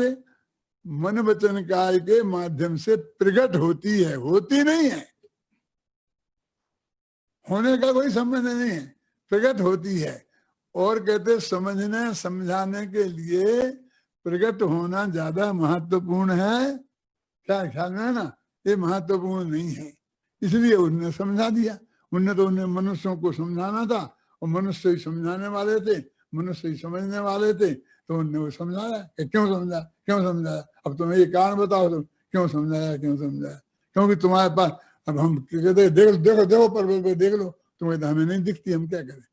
मन वचन काय के माध्यम से प्रकट होती है, होती नहीं है। होने का कोई संबंध नहीं है, प्रकट होती है। और कहते समझने समझाने के लिए प्रकट होना ज्यादा महत्वपूर्ण है। क्या ख्याल में है ना? ये महत्वपूर्ण नहीं है, इसलिए उन्होंने समझा दिया। उन्हें मनुष्यों को समझाना था, और मनुष्य ही समझाने वाले थे, मनुष्य ही समझने वाले थे, तो उन्होंने वो समझाया कि क्यों समझाया। अब तुम्हें ये कारण बताओ, तुम क्यों समझाया। क्योंकि तुम्हारे पास, अब हम कहते देखो पर्वत पे देख लो, तुम्हें तो हमें नहीं दिखती, हम क्या करें?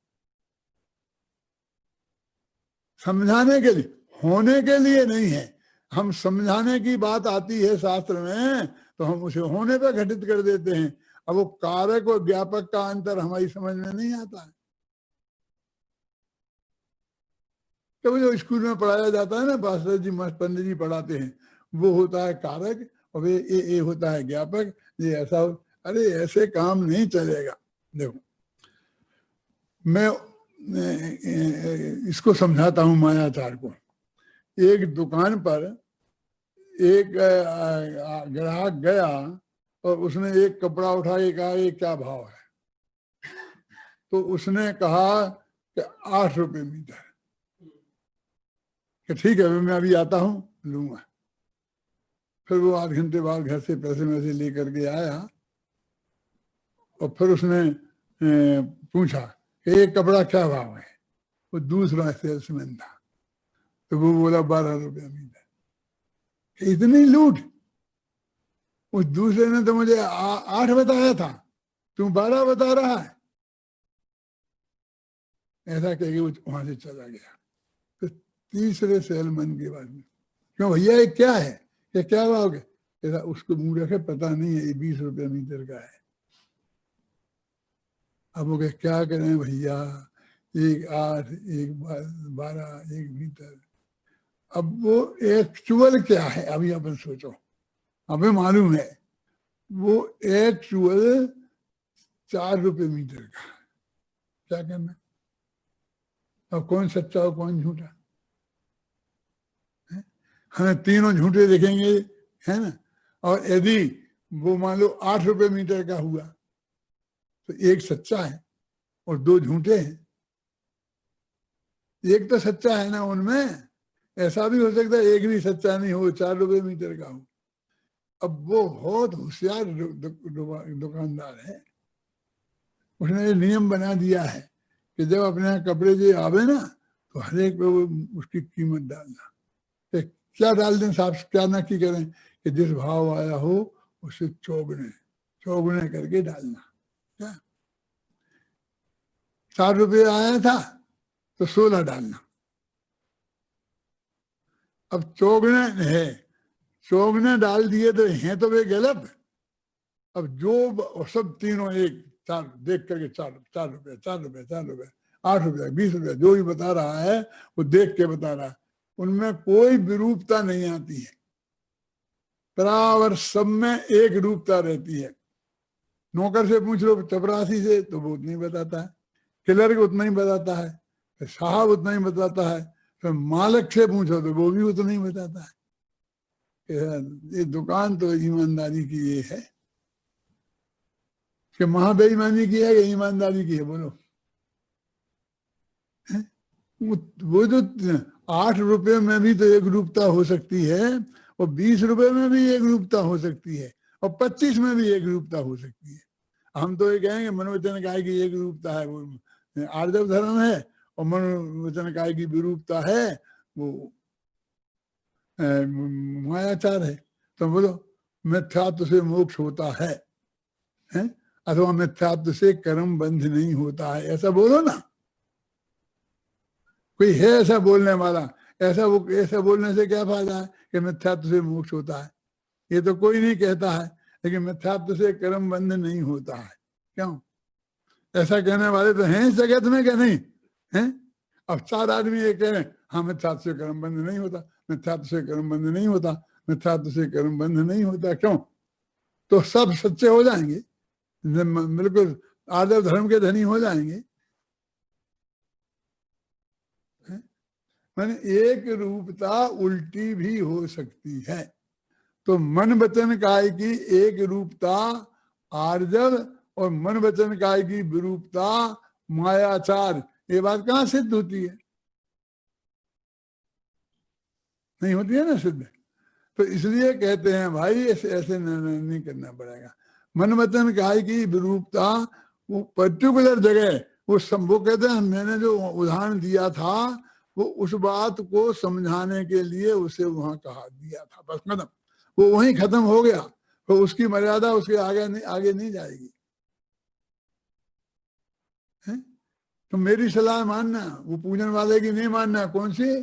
समझाने के लिए, होने के लिए नहीं है। हम समझाने की बात आती है शास्त्र में तो हम उसे होने पर घटित कर देते हैं। अब वो कारक और व्यापक का अंतर हमारी समझ में नहीं आता है। कभी जो स्कूल में पढ़ाया जाता है ना, मास्टर जी पंडित जी पढ़ाते हैं, वो होता है कारक और वे ये होता है ज्ञापक। ये ऐसा अरे ऐसे काम नहीं चलेगा। देखो मैं इसको समझाता हूँ मायाचार को। एक दुकान पर एक ग्राहक गया और उसने एक कपड़ा उठा के कहा ये क्या भाव है? तो उसने कहा कि 8 रुपये मीटर। कि ठीक है मैं अभी आता हूँ लूंगा। फिर वो 8 घंटे बाद घर से पैसे वैसे लेकर के आया और फिर उसने पूछा कि ये कपड़ा क्या भाव है? वो दूसरा सेल्समैन था, तो वो बोला 12 रुपये मीटर। इतनी लूट! उस दूसरे ने तो मुझे 8 बताया था, तुम 12 बता रहा है। ऐसा कह के वो वहां से चला गया। तो तीसरे सेलमैन के बाद में, क्यों भैया ये क्या है, ये क्या भाव है? ऐसा उसको मुंह रखे पता नहीं है, ये 20 रुपये मीटर का है। अब वो क्या करें भैया, 1 8 1 12 1 मीटर। अब वो एक्चुअल क्या है अभी अपन सोचो, हमें मालूम है वो एक्चुअल 4 रुपये मीटर का। क्या करना? अब कौन सच्चा और कौन झूठा? हमें तीनों झूठे दिखेंगे, है ना। और यदि वो मान लो 8 रुपये मीटर का हुआ तो एक सच्चा है और 2 झूठे हैं। एक तो सच्चा है ना उनमें। ऐसा भी हो सकता है एक भी सच्चा नहीं हो, 4 रुपये मीटर का हो। अब वो बहुत होशियार दुकानदार है, उसने नियम बना दिया है कि जब अपने यहाँ कपड़े जो आवे ना तो हर एक पे वो उसकी कीमत डालना। क्या डाल दें साहब, क्या ना की करें कि जिस भाव आया हो उसे चौगुने करके डालना। क्या 4 रुपये आया था तो 16 डालना। अब चौगुने है, चौगुने डाल दिए तो हैं तो वे गलत। अब जो सब तीनों एक 4 देख करके 4 रुपये 4 रुपये 4 रुपये 8 रुपये 20 रुपये जो भी बता रहा है वो देख के बता रहा है। उनमें कोई विरूपता नहीं आती है, बराबर सब में एक रूपता रहती है। नौकर से पूछ लो चपरासी से तो वो उतना ही बताता है, क्लर्क उतना ही बताता है, साहब उतना ही बताता है, फिर मालिक से पूछो तो वो भी उतना ही बताता है। ये दुकान तो ईमानदारी की ये है कि महाबेईमानी की है कि ईमानदारी की है? बोलो। वो जो 8 रुपये में भी तो एक रूपता हो सकती है और 20 रुपये में भी एक रूपता हो सकती है और 25 में भी एक रूपता हो सकती है। हम तो ये कहेंगे मनोवचन काय की एक रूपता है वो आर्जव धर्म है और मनोवचन काय की विरूपता है वो मायाचार है। तो बोलो मिथ्यात्व से मोक्ष होता है, अथवा मिथ्यात्व से कर्म बंध नहीं होता है, ऐसा बोलो ना। कोई है ऐसा बोलने वाला? ऐसा बोलने से क्या फायदा है कि मिथ्यात्व से मोक्ष होता है? ये तो कोई नहीं कहता है, लेकिन मिथ्यात्व से कर्म बंध नहीं होता है। क्यों? ऐसा कहने वाले तो हैं इस जगत में क्या नहीं हैं? अब 4 आदमी ये कह रहे हैं हाँ मिथ्यात्व से कर्म बंध नहीं होता, मिथ्यात्व से कर्म बंध नहीं होता, मिथ्यात्व से कर्म बंध नहीं होता। क्यों? तो सब सच्चे हो जाएंगे, बिल्कुल आदर्श धर्म के धनी हो जाएंगे। मैंने एक रूपता उल्टी भी हो सकती है। तो मन वचन काय की एक रूपता आर्जव और मन वचन काय की विरूपता मायाचार, ये बात कहाँ सिद्ध होती है? नहीं होती है ना सिद्ध। तो इसलिए कहते हैं भाई ऐसे ऐसे नहीं करना पड़ेगा। मन वचन काय की विरूपता वो पर्टिकुलर जगह वो कहते हैं मैंने जो उदाहरण दिया था वो उस बात को समझाने के लिए उसे वहां कहा दिया था, बस खत्म। वो वहीं खत्म हो गया, तो उसकी मर्यादा उसके आगे नहीं जाएगी। है? तो मेरी सलाह मानना, वो पूजन वाले की नहीं मानना। कौन सी?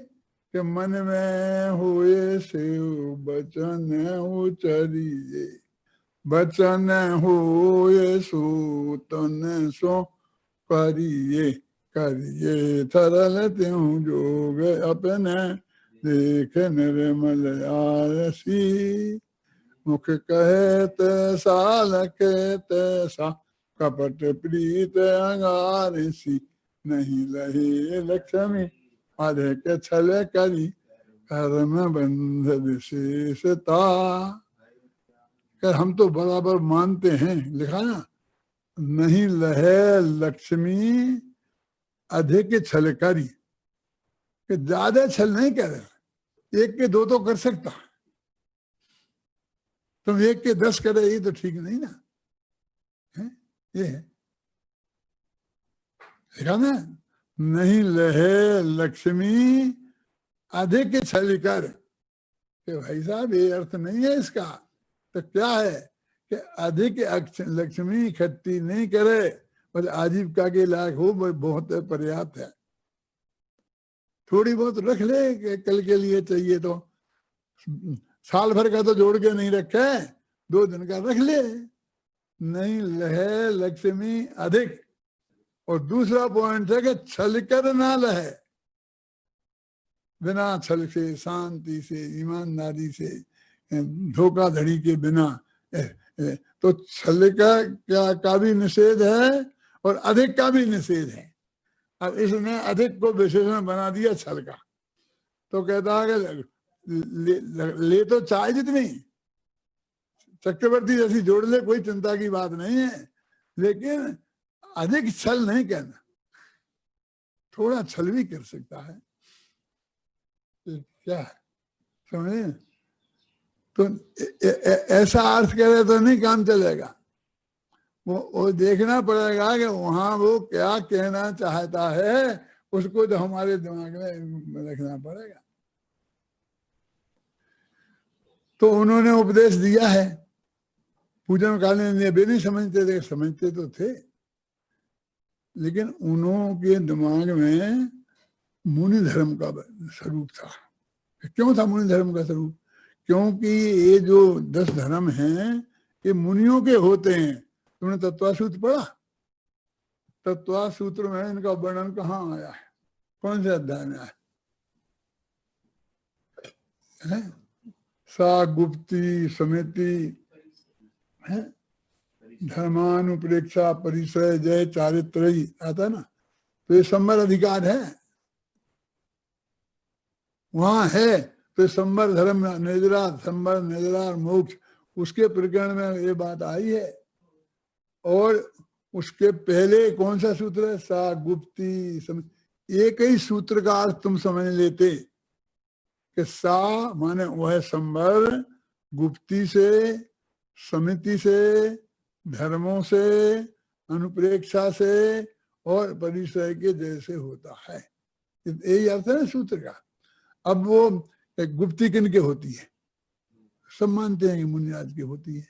कि मन में हुए से बचन उचरिए, बचन हुए सो तन सो करिए। करिए थरल त्यों जोग अपने, देख निर्मल आरसी। मुख कहे तैसा लखे तैसा, कपट प्रीत अंगारसी। नहीं लही लक्ष्मी अधिक छल करी, कर्म बंध विशेषता। हम तो बराबर मानते हैं, लिखा ना, नहीं लहे लक्ष्मी अधिक छल करी, कि ज्यादा छल नहीं करे। एक के दो तो कर सकता, तुम एक के 10 करे ये तो ठीक नहीं ना है? ये है देखा ना, नहीं लहे लक्ष्मी अधिक छल कर, कि भाई साहब ये अर्थ नहीं है इसका। तो क्या है कि अधिक लक्ष्मी इकट्ठी नहीं करे, बस आजीविका के लायक हो बहुत पर्याप्त है। थोड़ी बहुत रख ले कि कल के लिए चाहिए, तो साल भर का तो जोड़ के नहीं रखे, 2 दिन का रख ले। नहीं लहे लक्ष्मी अधिक। और दूसरा पॉइंट है कि छल कर ना लहे, बिना छल से, शांति से, ईमानदारी से, धोखाधड़ी के बिना। तो छल का भी निषेध है और अधिक का भी निषेध है। अब इसने अधिक को विशेषण बना दिया छल का, तो कहता है कि ले तो चाहे जितनी चक्रवर्ती जैसी जोड़ ले, कोई चिंता की बात नहीं है, लेकिन अधिक छल नहीं कहना। थोड़ा छल भी कर सकता है, क्या समझे? तो ऐसा अर्थ करे तो नहीं काम चलेगा। वो देखना पड़ेगा कि वहां वो क्या कहना चाहता है, उसको तो हमारे दिमाग में रखना पड़ेगा। तो उन्होंने उपदेश दिया है, पूजन काल में वे नहीं समझते थे, समझते तो थे, लेकिन उनके दिमाग में मुनि धर्म का स्वरूप था। क्यों था मुनि धर्म का स्वरूप? क्योंकि ये जो 10 धर्म हैं ये मुनियों के होते हैं। तुमने तत्वासूत्र पढ़ा? तत्वासूत्र में इनका वर्णन कहाँ आया है? कौन से अध्याय में आया है? सा गुप्ती समिति है, धर्मानुप्रेक्षा परिचय जय चारित्रयी आता ना। तो ये संवर अधिकार है, वहां है। तो संवर धर्म निजरा, संवर निजरा मोक्ष, उसके प्रकरण में ये बात आई है। और उसके पहले कौन सा सूत्र है? सा गुप्ती समिति। एक ही सूत्र का अर्थ तुम समझ लेते कि सा माने वह संवर, गुप्ती से, समिति से, धर्मों से, अनुप्रेक्षा से और परिचय के जैसे होता है। यही अर्थ है ना सूत्र का। अब वो गुप्ती किन के होती है? सब मानते हैं कि मुनिराज की होती है,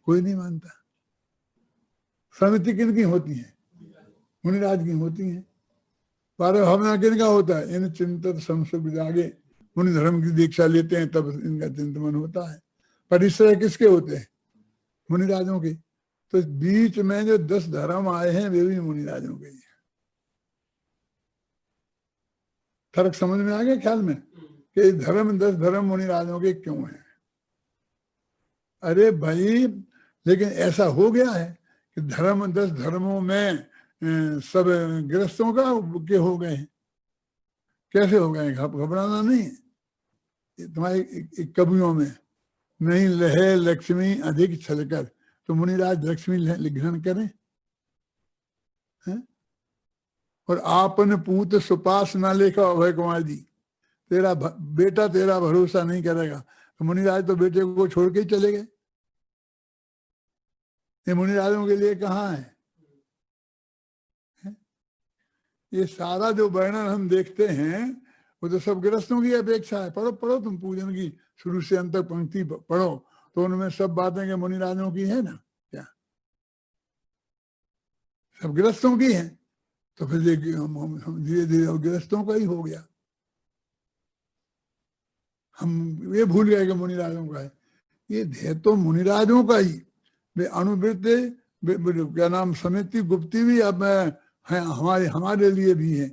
कोई नहीं मानता। समिति किन की होती है? मुनिराज की होती है। पारभावना किन का होता है? इन चिंतित संसुख जागे, मुनि धर्म की दीक्षा लेते हैं तब इनका चिंतन होता है। परिचय किसके होते हैं? मुनिराजों के। तो बीच में जो 10 धर्म आए हैं वे भी मुनिराजों के ही। फर्क समझ में आ गया ख्याल में कि 10 धर्म मुनिराजों के क्यों हैं? अरे भाई, लेकिन ऐसा हो गया है कि 10 धर्मों में सब गृहस्थों का के हो गए हैं। कैसे हो गए? घबराना नहीं। तुम्हारे कवियों में नहीं लहे लक्ष्मी अधिक छलकर, तो मुनिराज लक्ष्मी ग्रहण करें है? और आपने पूत सुपास ना लेखा अभय कुमार जी, तेरा बेटा तेरा भरोसा नहीं करेगा। तो मुनिराज तो बेटे को छोड़ के ही चले गए। ये मुनिराजों के लिए कहाँ है? ये सारा जो वर्णन हम देखते हैं वो तो सब गृहस्थों की अपेक्षा है। पढ़ो पढ़ो तुम पूजन की शुरू से अंत तक पंक्ति पढ़ो, तो उनमें सब बातें के मुनिराजों की है ना, क्या सब गृहस्थों की है? तो फिर हम धीरे धीरे गृहस्थों का ही हो गया। हम ये भूल गए कि मुनिराजों का है। ये ध्येय तो मुनिराजों का ही। वे अनुवृत्ति क्या नाम, समिति गुप्ती भी अब हैं, हमारे हमारे लिए भी हैं।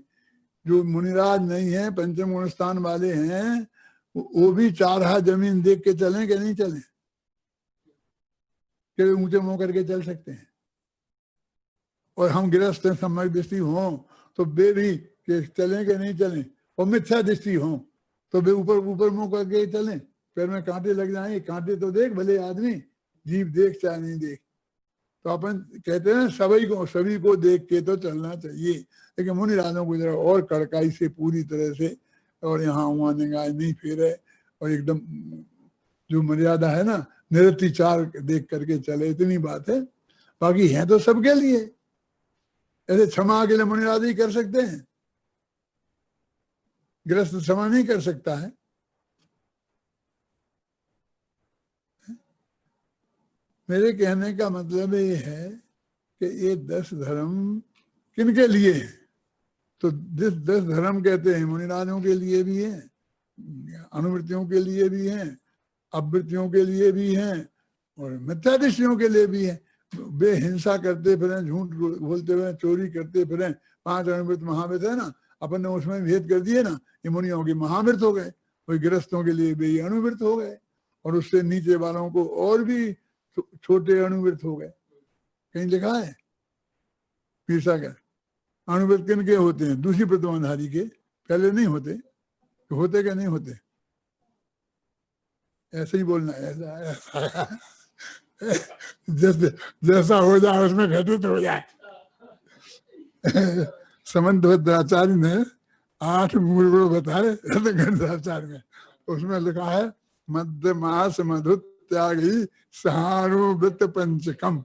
जो मुनिराज नहीं है, पंचम गुण स्थान वाले हैं, वो भी 4 हाथ जमीन देख के चलें कि नहीं चलें? कि ऊंचे मुंह करके चल सकते हैं? और हम गृहस्थ सम्यक दृष्टि हों तो वे भी कि चलें कि नहीं चलें, और मिथ्या दृष्टि हों तो वे ऊपर ऊपर मुंह करके चलें, पैर में कांटे लग जाएंगे। कांटे तो देख भले आदमी, जीव देख चाहे नहीं देख। तो अपन कहते हैं सभी को देख के तो चलना चाहिए, लेकिन मुनि राजों को जरा और कड़काई से पूरी तरह से, और यहाँ वहाँ निगाह नहीं फेरे, और एकदम जो मर्यादा है ना, निरतिचार देख करके चले, इतनी बात है। बाकी है तो सबके लिए। ऐसे क्षमा के लिए मुनि राज ही कर सकते हैं, गृहस्थ क्षमा नहीं कर सकता है। मेरे कहने का मतलब ये है कि ये 10 धर्म किनके लिए है? तो 10 धर्म कहते हैं मुनिराजों के लिए भी है, अनुवृत्तियों के लिए भी हैं, अवृत्तियों के लिए भी हैं, और मिथ्यादृष्टियों के लिए भी है। वे हिंसा करते फिरें, झूठ बोलते हुए, चोरी करते फिरें, 5 अनुवृत्त महावृत्त है ना, अपन ने उसमें भेद कर दिए ना, ये मुनियों के महावृत्त हो गए, वही गृहस्थों के लिए भी अनुवृत्त हो गए, और उससे नीचे वालों को और भी छोटे अनुवृत्त हो गए। कहीं लिखा है पीसा क्या? अनुवृत्त किन के होते हैं? दूसरी प्रतिमाधारी के, पहले नहीं होते। होते क्या नहीं होते? ऐसे ही बोलना है, ऐसा जैसा हो जाए उसमें घटित हो जाए। समन्वयाचार्य ने 8 मूल गुण बताए रत्नगंधाचार्य में, उसमें लिखा है मध्य मास मधु त्यागी सहानुवृत्त पंचकम।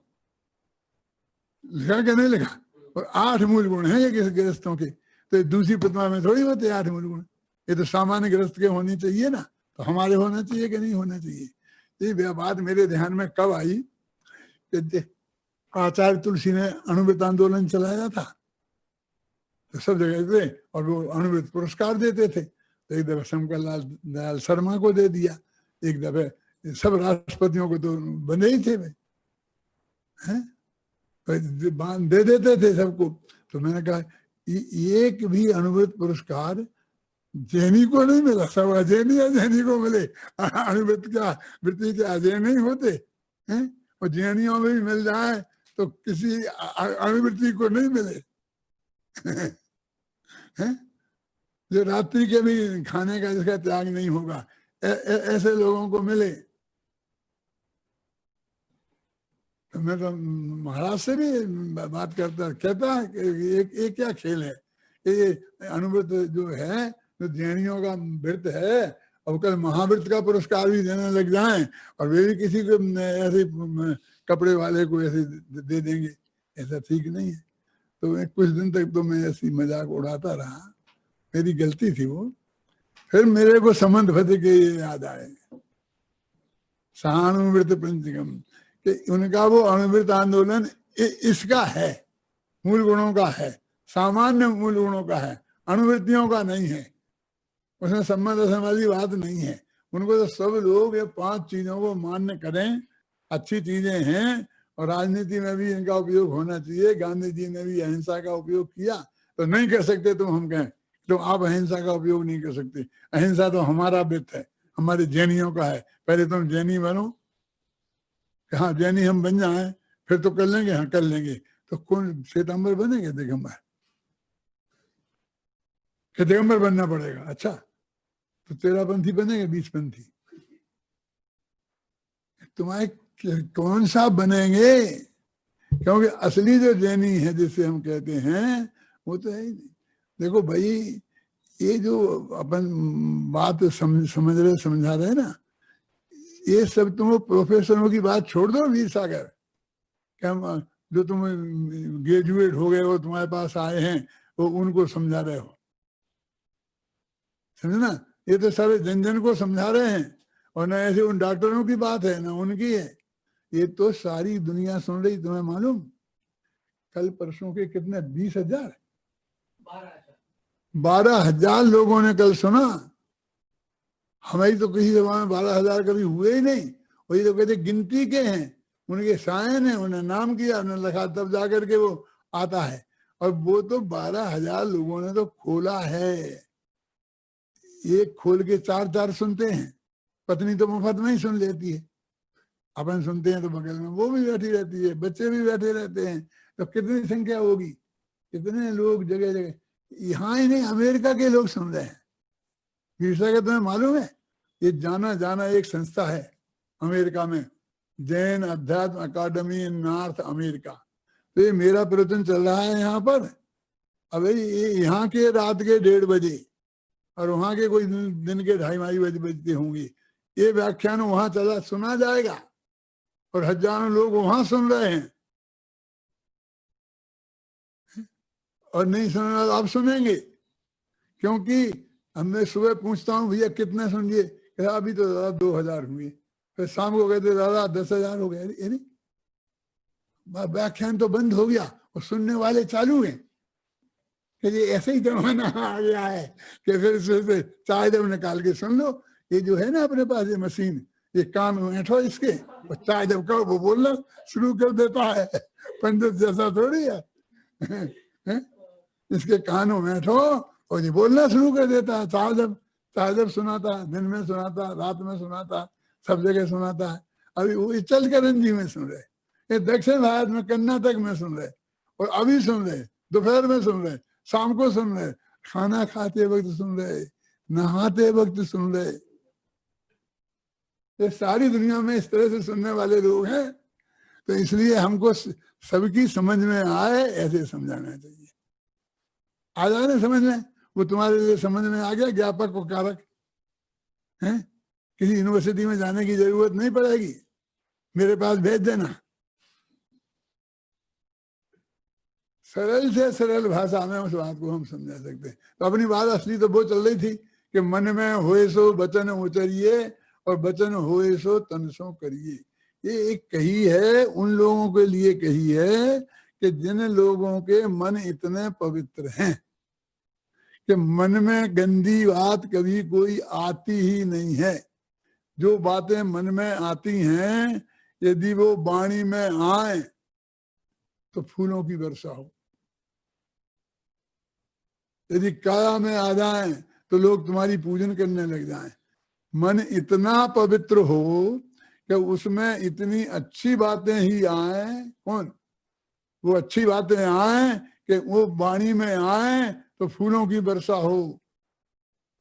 लिखा क्या नहीं लिखा? और 8 मूल गुण है ये किस गृहस्थों के, तो दूसरी प्रतिमा में थोड़ी होते 8 मूल गुण। ये तो सामान्य गृहस्थ के होनी चाहिए ना, तो हमारे होना चाहिए कि नहीं होना चाहिए? ये बात मेरे ध्यान में कब आई कि आचार्य तुलसी ने अनुवृत्त आंदोलन चलाया था, तो सब जगह थे, और वो अनुवृत्त पुरस्कार देते थे। तो एक दफे शंकर लाल दयाल शर्मा को दे दिया, एक दफे सब राष्ट्रपतियों को तो बने ही थे वे, हैं दे देते थे सबको। तो मैंने कहा एक भी अनुवृत्त पुरस्कार जैनी को नहीं मिला, सब अजैनी अजैनी को मिले। अनुवृत्त क्या वृत्ति के अजय नहीं होते हैं, और जैनियों में भी मिल जाए तो किसी अनुवृत्ति को नहीं मिले। हैं जो रात्रि के भी खाने का जिसका त्याग नहीं होगा, ऐसे लोगों को मिले। तो मैं तो महाराज से भी बात कहता है कि ये क्या खेल है? ये अनुवृत्त जो है, जो जैनियों का व्रत है, और कल महाव्रत का पुरस्कार भी देने लग जाएं, और वे भी किसी को ऐसे कपड़े वाले को ऐसे दे देंगे, ऐसा ठीक नहीं है। तो कुछ दिन तक तो मैं ऐसी मजाक उड़ाता रहा, मेरी गलती थी वो। फिर मेरे को संबंध भद के याद आए, सहानुवृत्त पंचकम, कि उनका वो अनुवृत्त आंदोलन इसका है, मूल गुणों का है, सामान्य मूल गुणों का है, अनुवृत्तियों का नहीं है। उसमें सम्मत असम वाली बात नहीं है। उनको तो सब लोग ये 5 चीजों को मान्य करें, अच्छी चीजें हैं, और राजनीति में भी इनका उपयोग होना चाहिए। गांधी जी ने भी अहिंसा का उपयोग किया, तो नहीं कर सकते तुम हम कहें तो आप अहिंसा का उपयोग नहीं कर सकते। अहिंसा तो हमारा व्रत है, हमारे जैनियों का है। पहले तुम जैनी बनो, हाँ जैनी हम बन जाए, फिर तो कर लेंगे, हाँ कर लेंगे। तो कौन श्वेतांबर बनेंगे? दिगंबर? कि दिगंबर बनना पड़ेगा? अच्छा, तो 13पंथी बनेंगे, 20पंथी? तुम्हारे कौन सा बनेंगे? क्योंकि असली जो जैनी है जिसे हम कहते हैं वो तो है ही नहीं। देखो भाई, ये जो अपन बात समझ रहे समझा रहे ना, ये सब तुम प्रोफेशनलों की बात छोड़ दो। वीर सागर क्या जो तुम ग्रेजुएट हो गए हो, तुम्हारे पास आए हैं, वो उनको समझा रहे हो, समझे ना? ये तो सारे जन जन को समझा रहे हैं, और ना ऐसे उन डॉक्टरों की बात है ना उनकी है। ये तो सारी दुनिया सुन रही। तुम्हें मालूम कल परसों के कितने 20,000 12,000 लोगों ने कल सुना। हमारी तो किसी सभा में 12,000 कभी हुए ही नहीं। वही तो कहते गिनती के हैं, उनके सायन है, उन्हें नाम किया, उन्हें लिखा, तब जाकर के वो आता है। और वो तो 12,000 लोगों ने तो खोला है। एक खोल के 4 सुनते हैं। पत्नी तो मुफ्त में ही सुन लेती है, अपन सुनते हैं तो बगल में वो भी बैठी रहती है, बच्चे भी बैठे रहते हैं। तो कितनी संख्या होगी, कितने लोग जगह जगह, यहाँ ही नहीं अमेरिका के लोग सुन रहे हैं। गिरसा का तुम्हें मालूम है, ये जाना जाना एक संस्था है अमेरिका में, जैन अध्यात्म अकादमी इन नॉर्थ अमेरिका। तो ये मेरा प्रवचन चल रहा है यहाँ पर। अब ये यहाँ के रात के 1:30 बजे और वहां के कोई दिन के 2:30 बजे बजते होंगे। ये व्याख्यान वहां चला सुना जाएगा और हजारों लोग वहां सुन रहे हैं, और नहीं सुनने वाले आप सुनेंगे। क्योंकि हमने सुबह पूछता हूँ भैया कितने सुनिए, अभी तो दादा 2,000 हुए। फिर शाम को कहते दादा 10,000 हो गए। अरे व्याख्यान तो बंद हो गया और सुनने वाले चालू हैं। कि ये ऐसे ही जमाना आ गया है कि फिर से चाय जब निकाल के सुन लो। ये जो है ना अपने पास ये मशीन, ये कान में बैठो इसके और चाय जब कहो वो बोलना शुरू कर देता है। पंडित जैसा थोड़ी है, इसके कानों में बैठो और ये बोलना शुरू कर देता है। चाय जब सुनाता है, दिन में सुनाता, रात में सुनाता, सब जगह सुनाता है। अभी वो चल करंजी में सुन रहे, ये दक्षिण भारत में कर्नाटक में सुन रहे, और अभी सुन रहे, दोपहर में सुन रहे, शाम को सुन रहे, खाना खाते वक्त सुन रहे, नहाते वक्त सुन रहे। ये सारी दुनिया में इस तरह से सुनने वाले लोग हैं। तो इसलिए हमको सबकी समझ में आए ऐसे समझाना चाहिए। आ जाए ना समझ में, वो तुम्हारे लिए समझ में आ गया, ज्ञापक और कारक है। किसी यूनिवर्सिटी में जाने की जरूरत नहीं पड़ेगी, मेरे पास भेज देना। सरल से सरल भाषा में उस बात को हम समझा सकते हैं। तो अपनी बात असली तो वो चल रही थी कि मन में होए सो वचन उचरिए और वचन होए सो तन सो करिए। ये एक कही है, उन लोगों के लिए कही है कि जिन लोगों के मन इतने पवित्र हैं कि मन में गंदी बात कभी कोई आती ही नहीं है। जो बातें मन में आती हैं यदि वो वाणी में आए तो फूलों की वर्षा हो, यदि काया में आ जाए तो लोग तुम्हारी पूजन करने लग जाएं। मन इतना पवित्र हो कि उसमें इतनी अच्छी बातें ही आए, कौन वो अच्छी बातें आए कि वो वाणी में आए तो फूलों की वर्षा हो।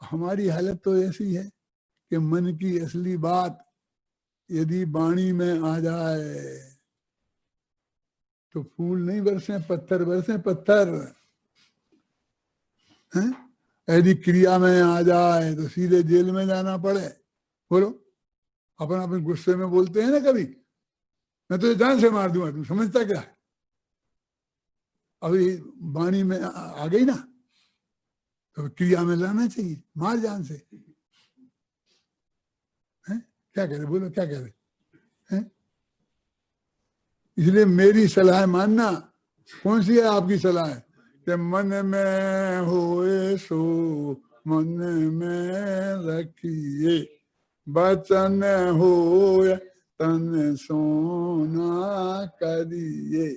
हमारी हालत तो ऐसी है कि मन की असली बात यदि वाणी में आ जाए तो फूल नहीं बरसे, पत्थर बरसे, पत्थर हैं। यदि क्रिया में आ जाए तो सीधे जेल में जाना पड़े। बोलो, अपन अपने गुस्से में बोलते हैं ना कभी, मैं तो जान से मार दूंगा, तुम समझता क्या है। अभी वाणी में आ गई ना तो क्रिया में लाना चाहिए, मार जान से। हैं क्या कह रहे, बोलो क्या कह रहे हैं। इसलिए मेरी सलाह मानना। कौन सी है आपकी सलाह है कि मन में होए सो मन में रखिए, वचन होए तन सोना करिए।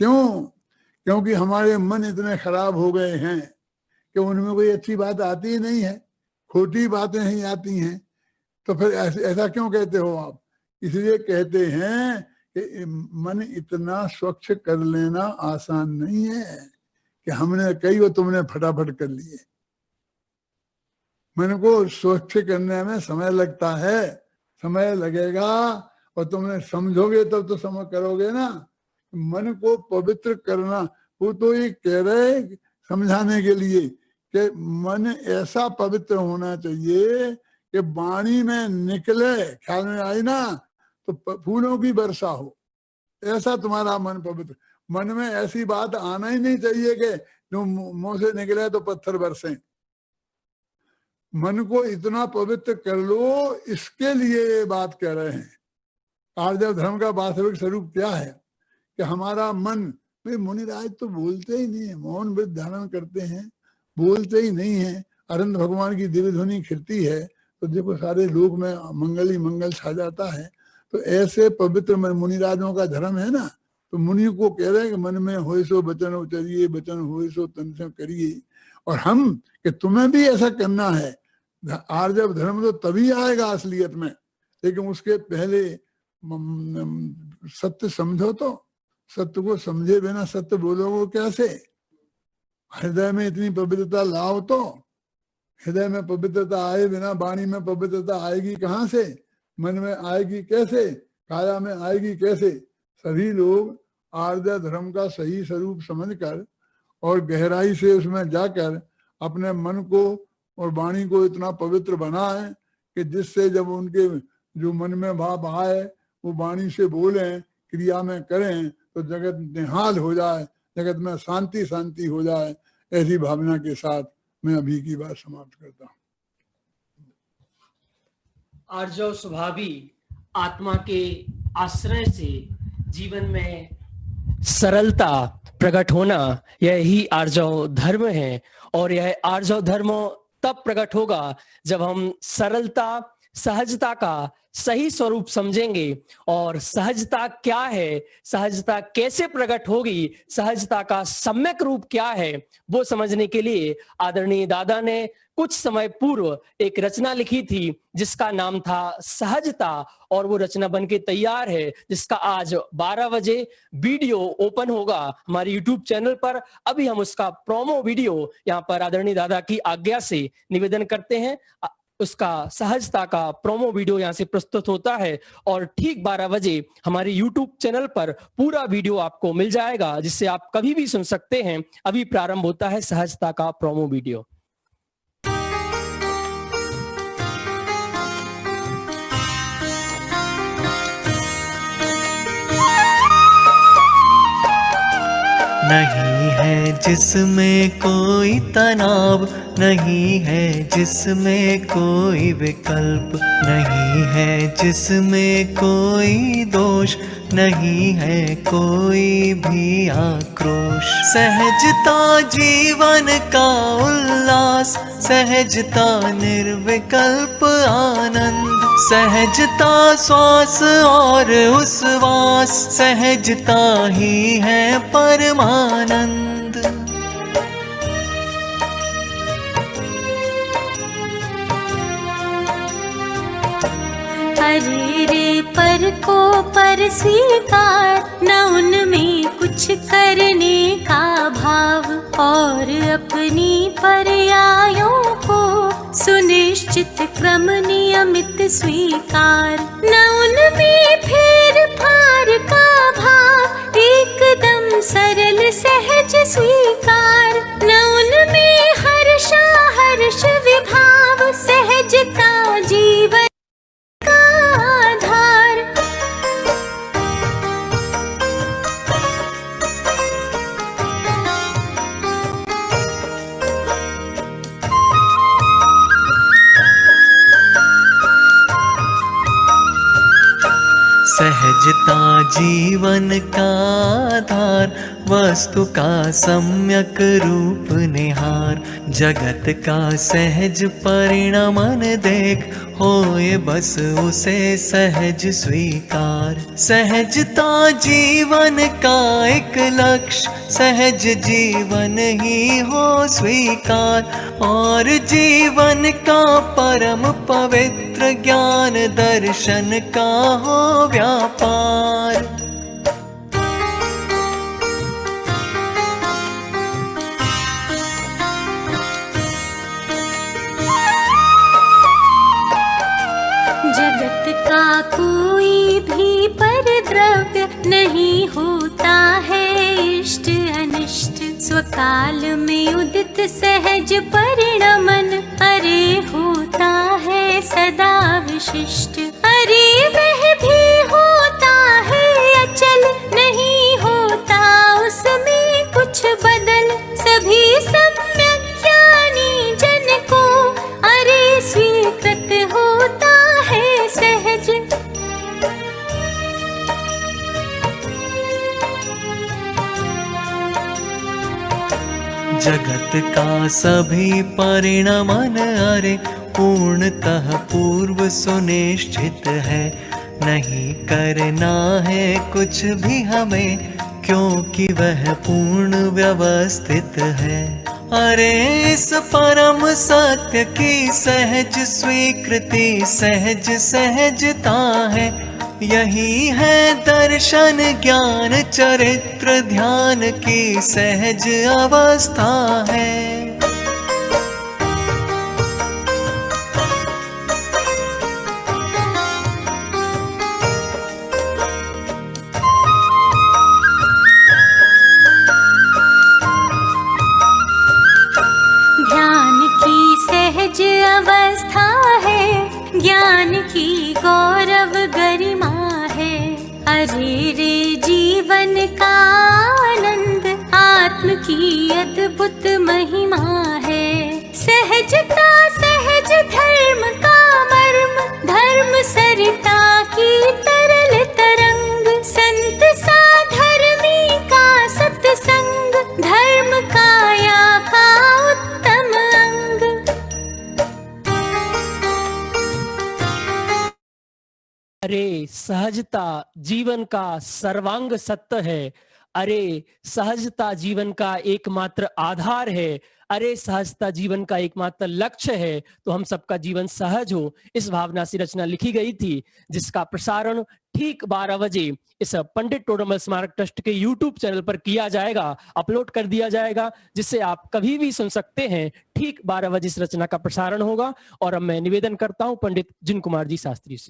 क्यों? क्योंकि हमारे मन इतने खराब हो गए हैं कि उनमें कोई अच्छी बात आती ही नहीं है, खोटी बातें ही आती हैं। तो फिर ऐसा क्यों कहते हो आप? इसलिए कहते हैं कि मन इतना स्वच्छ कर लेना आसान नहीं है कि हमने कही वो तुमने फटाफट कर लिए। मन को स्वच्छ करने में समय लगता है, समय लगेगा, और तुमने समझोगे तब तो समझ करोगे ना। मन को पवित्र करना, वो तो ये कह रहे समझाने के लिए कि मन ऐसा पवित्र होना चाहिए कि वाणी में निकले, ख्याल में आई ना, तो फूलों की वर्षा हो। ऐसा तुम्हारा मन पवित्र। मन में ऐसी बात आना ही नहीं चाहिए कि जो मुंह से निकले तो पत्थर बरसे। मन को इतना पवित्र कर लो, इसके लिए ये बात कह रहे हैं। आर्जव धर्म का वास्तविक स्वरूप क्या है कि हमारा मन, भाई मुनिराज तो बोलते ही नहीं है, मौन व्रत धारण करते हैं, बोलते ही नहीं है। अरविंद भगवान की दिव्य ध्वनि खिलती है तो देखो सारे लोक में मंगल ही मंगल छा जाता है। तो ऐसे पवित्र मुनिराजों का धर्म है ना, तो मुनि को कह रहे हैं कि मन में होए सो वचन उचरिए, वचन होए सो तन से करिए। और हम कि तुम्हें भी ऐसा करना है। आर्जव धर्म तो तभी आएगा असलियत में, लेकिन उसके पहले सत्य समझो। तो सत्य को समझे बिना सत्य बोलोगे कैसे? हृदय में इतनी पवित्रता लाओ। तो हृदय में पवित्रता आए बिना वाणी में पवित्रता आएगी कहाँ से? मन में आएगी कैसे? काया में आएगी कैसे? सभी लोग आर्य धर्म का सही स्वरूप समझकर और गहराई से उसमें जाकर अपने मन को और वाणी को इतना पवित्र बनाए कि जिससे जब उनके जो मन में भाव आए वो वाणी से बोलें, क्रिया में करें, तो जगत निहाल हो जाए, जगत में शांति शांति हो जाए। ऐसी भावना के साथ मैं अभी की बात समाप्त करता हूँ। आर्जव स्वभावी आत्मा के आश्रय से जीवन में सरलता प्रकट होना, यही आर्जव धर्म है। और यह आर्जव धर्म तब प्रकट होगा जब हम सरलता, सहजता का सही स्वरूप समझेंगे। और सहजता क्या है, सहजता कैसे प्रकट होगी, सहजता का सम्यक रूप क्या है, वो समझने के लिए आदरणीय दादा ने कुछ समय पूर्व एक रचना लिखी थी जिसका नाम था सहजता। और वो रचना बन के तैयार है, जिसका आज 12 बजे वीडियो ओपन होगा हमारे YouTube चैनल पर। अभी हम उसका प्रोमो वीडियो यहाँ पर आदरणीय दादा की आज्ञा से निवेदन करते हैं। उसका सहजता का प्रोमो वीडियो यहाँ से प्रस्तुत होता है और ठीक 12 बजे हमारे YouTube चैनल पर पूरा वीडियो आपको मिल जाएगा, जिससे आप कभी भी सुन सकते हैं। अभी प्रारंभ होता है सहजता का प्रोमो वीडियो। नहीं है जिसमें कोई तनाव, नहीं है जिसमें कोई विकल्प, नहीं है जिसमें कोई दोष, नहीं है कोई भी आक्रोश। सहजता जीवन का उल्लास, सहजता निर्विकल्प आनंद, सहजता श्वास और उच्छ्वास, सहजता ही है परमानंद। अरे रे पर को पर स्वीकार, न उनमें कुछ करने का भाव, और अपनी पर्यायों को सुनिश्चित क्रम नियमित स्वीकार। न उनमें फेर फार का भाव, एकदम सरल सहज स्वीकार। न उनमें हर्षा हर्ष विभाव, सहजता जीवन का आधार। सहजता जीवन का आधार, वस्तु का सम्यक रूप निहार। जगत का सहज परिणमन देख, होए बस उसे सहज स्वीकार। सहजता जीवन का एक लक्ष्य, सहज जीवन ही हो स्वीकार। और जीवन का परम पवित्र ज्ञान दर्शन का हो व्यापार। जगत का कोई भी परद्रव्य नहीं होता है इष्ट अनिष्ट, स्वकाल में उदित सहज परिणमन, अरे होता है सदा विशिष्ट। अरे वह भी होता है अचल, नहीं होता उसमें कुछ बदल। सभी सम्यक ज्ञानी जन को अरे स्वीकृत होता है सहज। जगत का सभी परिणमन अरे पूर्णतः पूर्व सुनिश्चित है। नहीं करना है कुछ भी हमें, क्योंकि वह पूर्ण व्यवस्थित है। अरे इस परम सत्य की सहज स्वीकृति सहज सहजता है। यही है दर्शन ज्ञान चरित्र ध्यान की सहज अवस्था है। अवस्था है, ज्ञान की गौरव गरिमा है। अरे रे जीवन का आनंद, आत्म की अद्भुत महिमा है। सहजता सहज धर्म का मर्म, धर्म सरिता की तरल तरंग। संत साधर्मी का सत्संग, धर्म काया का उत्तम अंग। अरे सहजता जीवन का सर्वांग सत्य है। अरे सहजता जीवन का एकमात्र आधार है। अरे सहजता जीवन का एकमात्र लक्ष्य है। तो हम सबका जीवन सहज हो, इस भावना से रचना लिखी गई थी, जिसका प्रसारण ठीक 12 बजे इस पंडित टोडरमल स्मारक ट्रस्ट के YouTube चैनल पर किया जाएगा, अपलोड कर दिया जाएगा, जिससे आप कभी भी सुन सकते हैं। ठीक 12 बजे इस रचना का प्रसारण होगा। और अब मैं निवेदन करता हूं पंडित जिन कुमार जी शास्त्री से।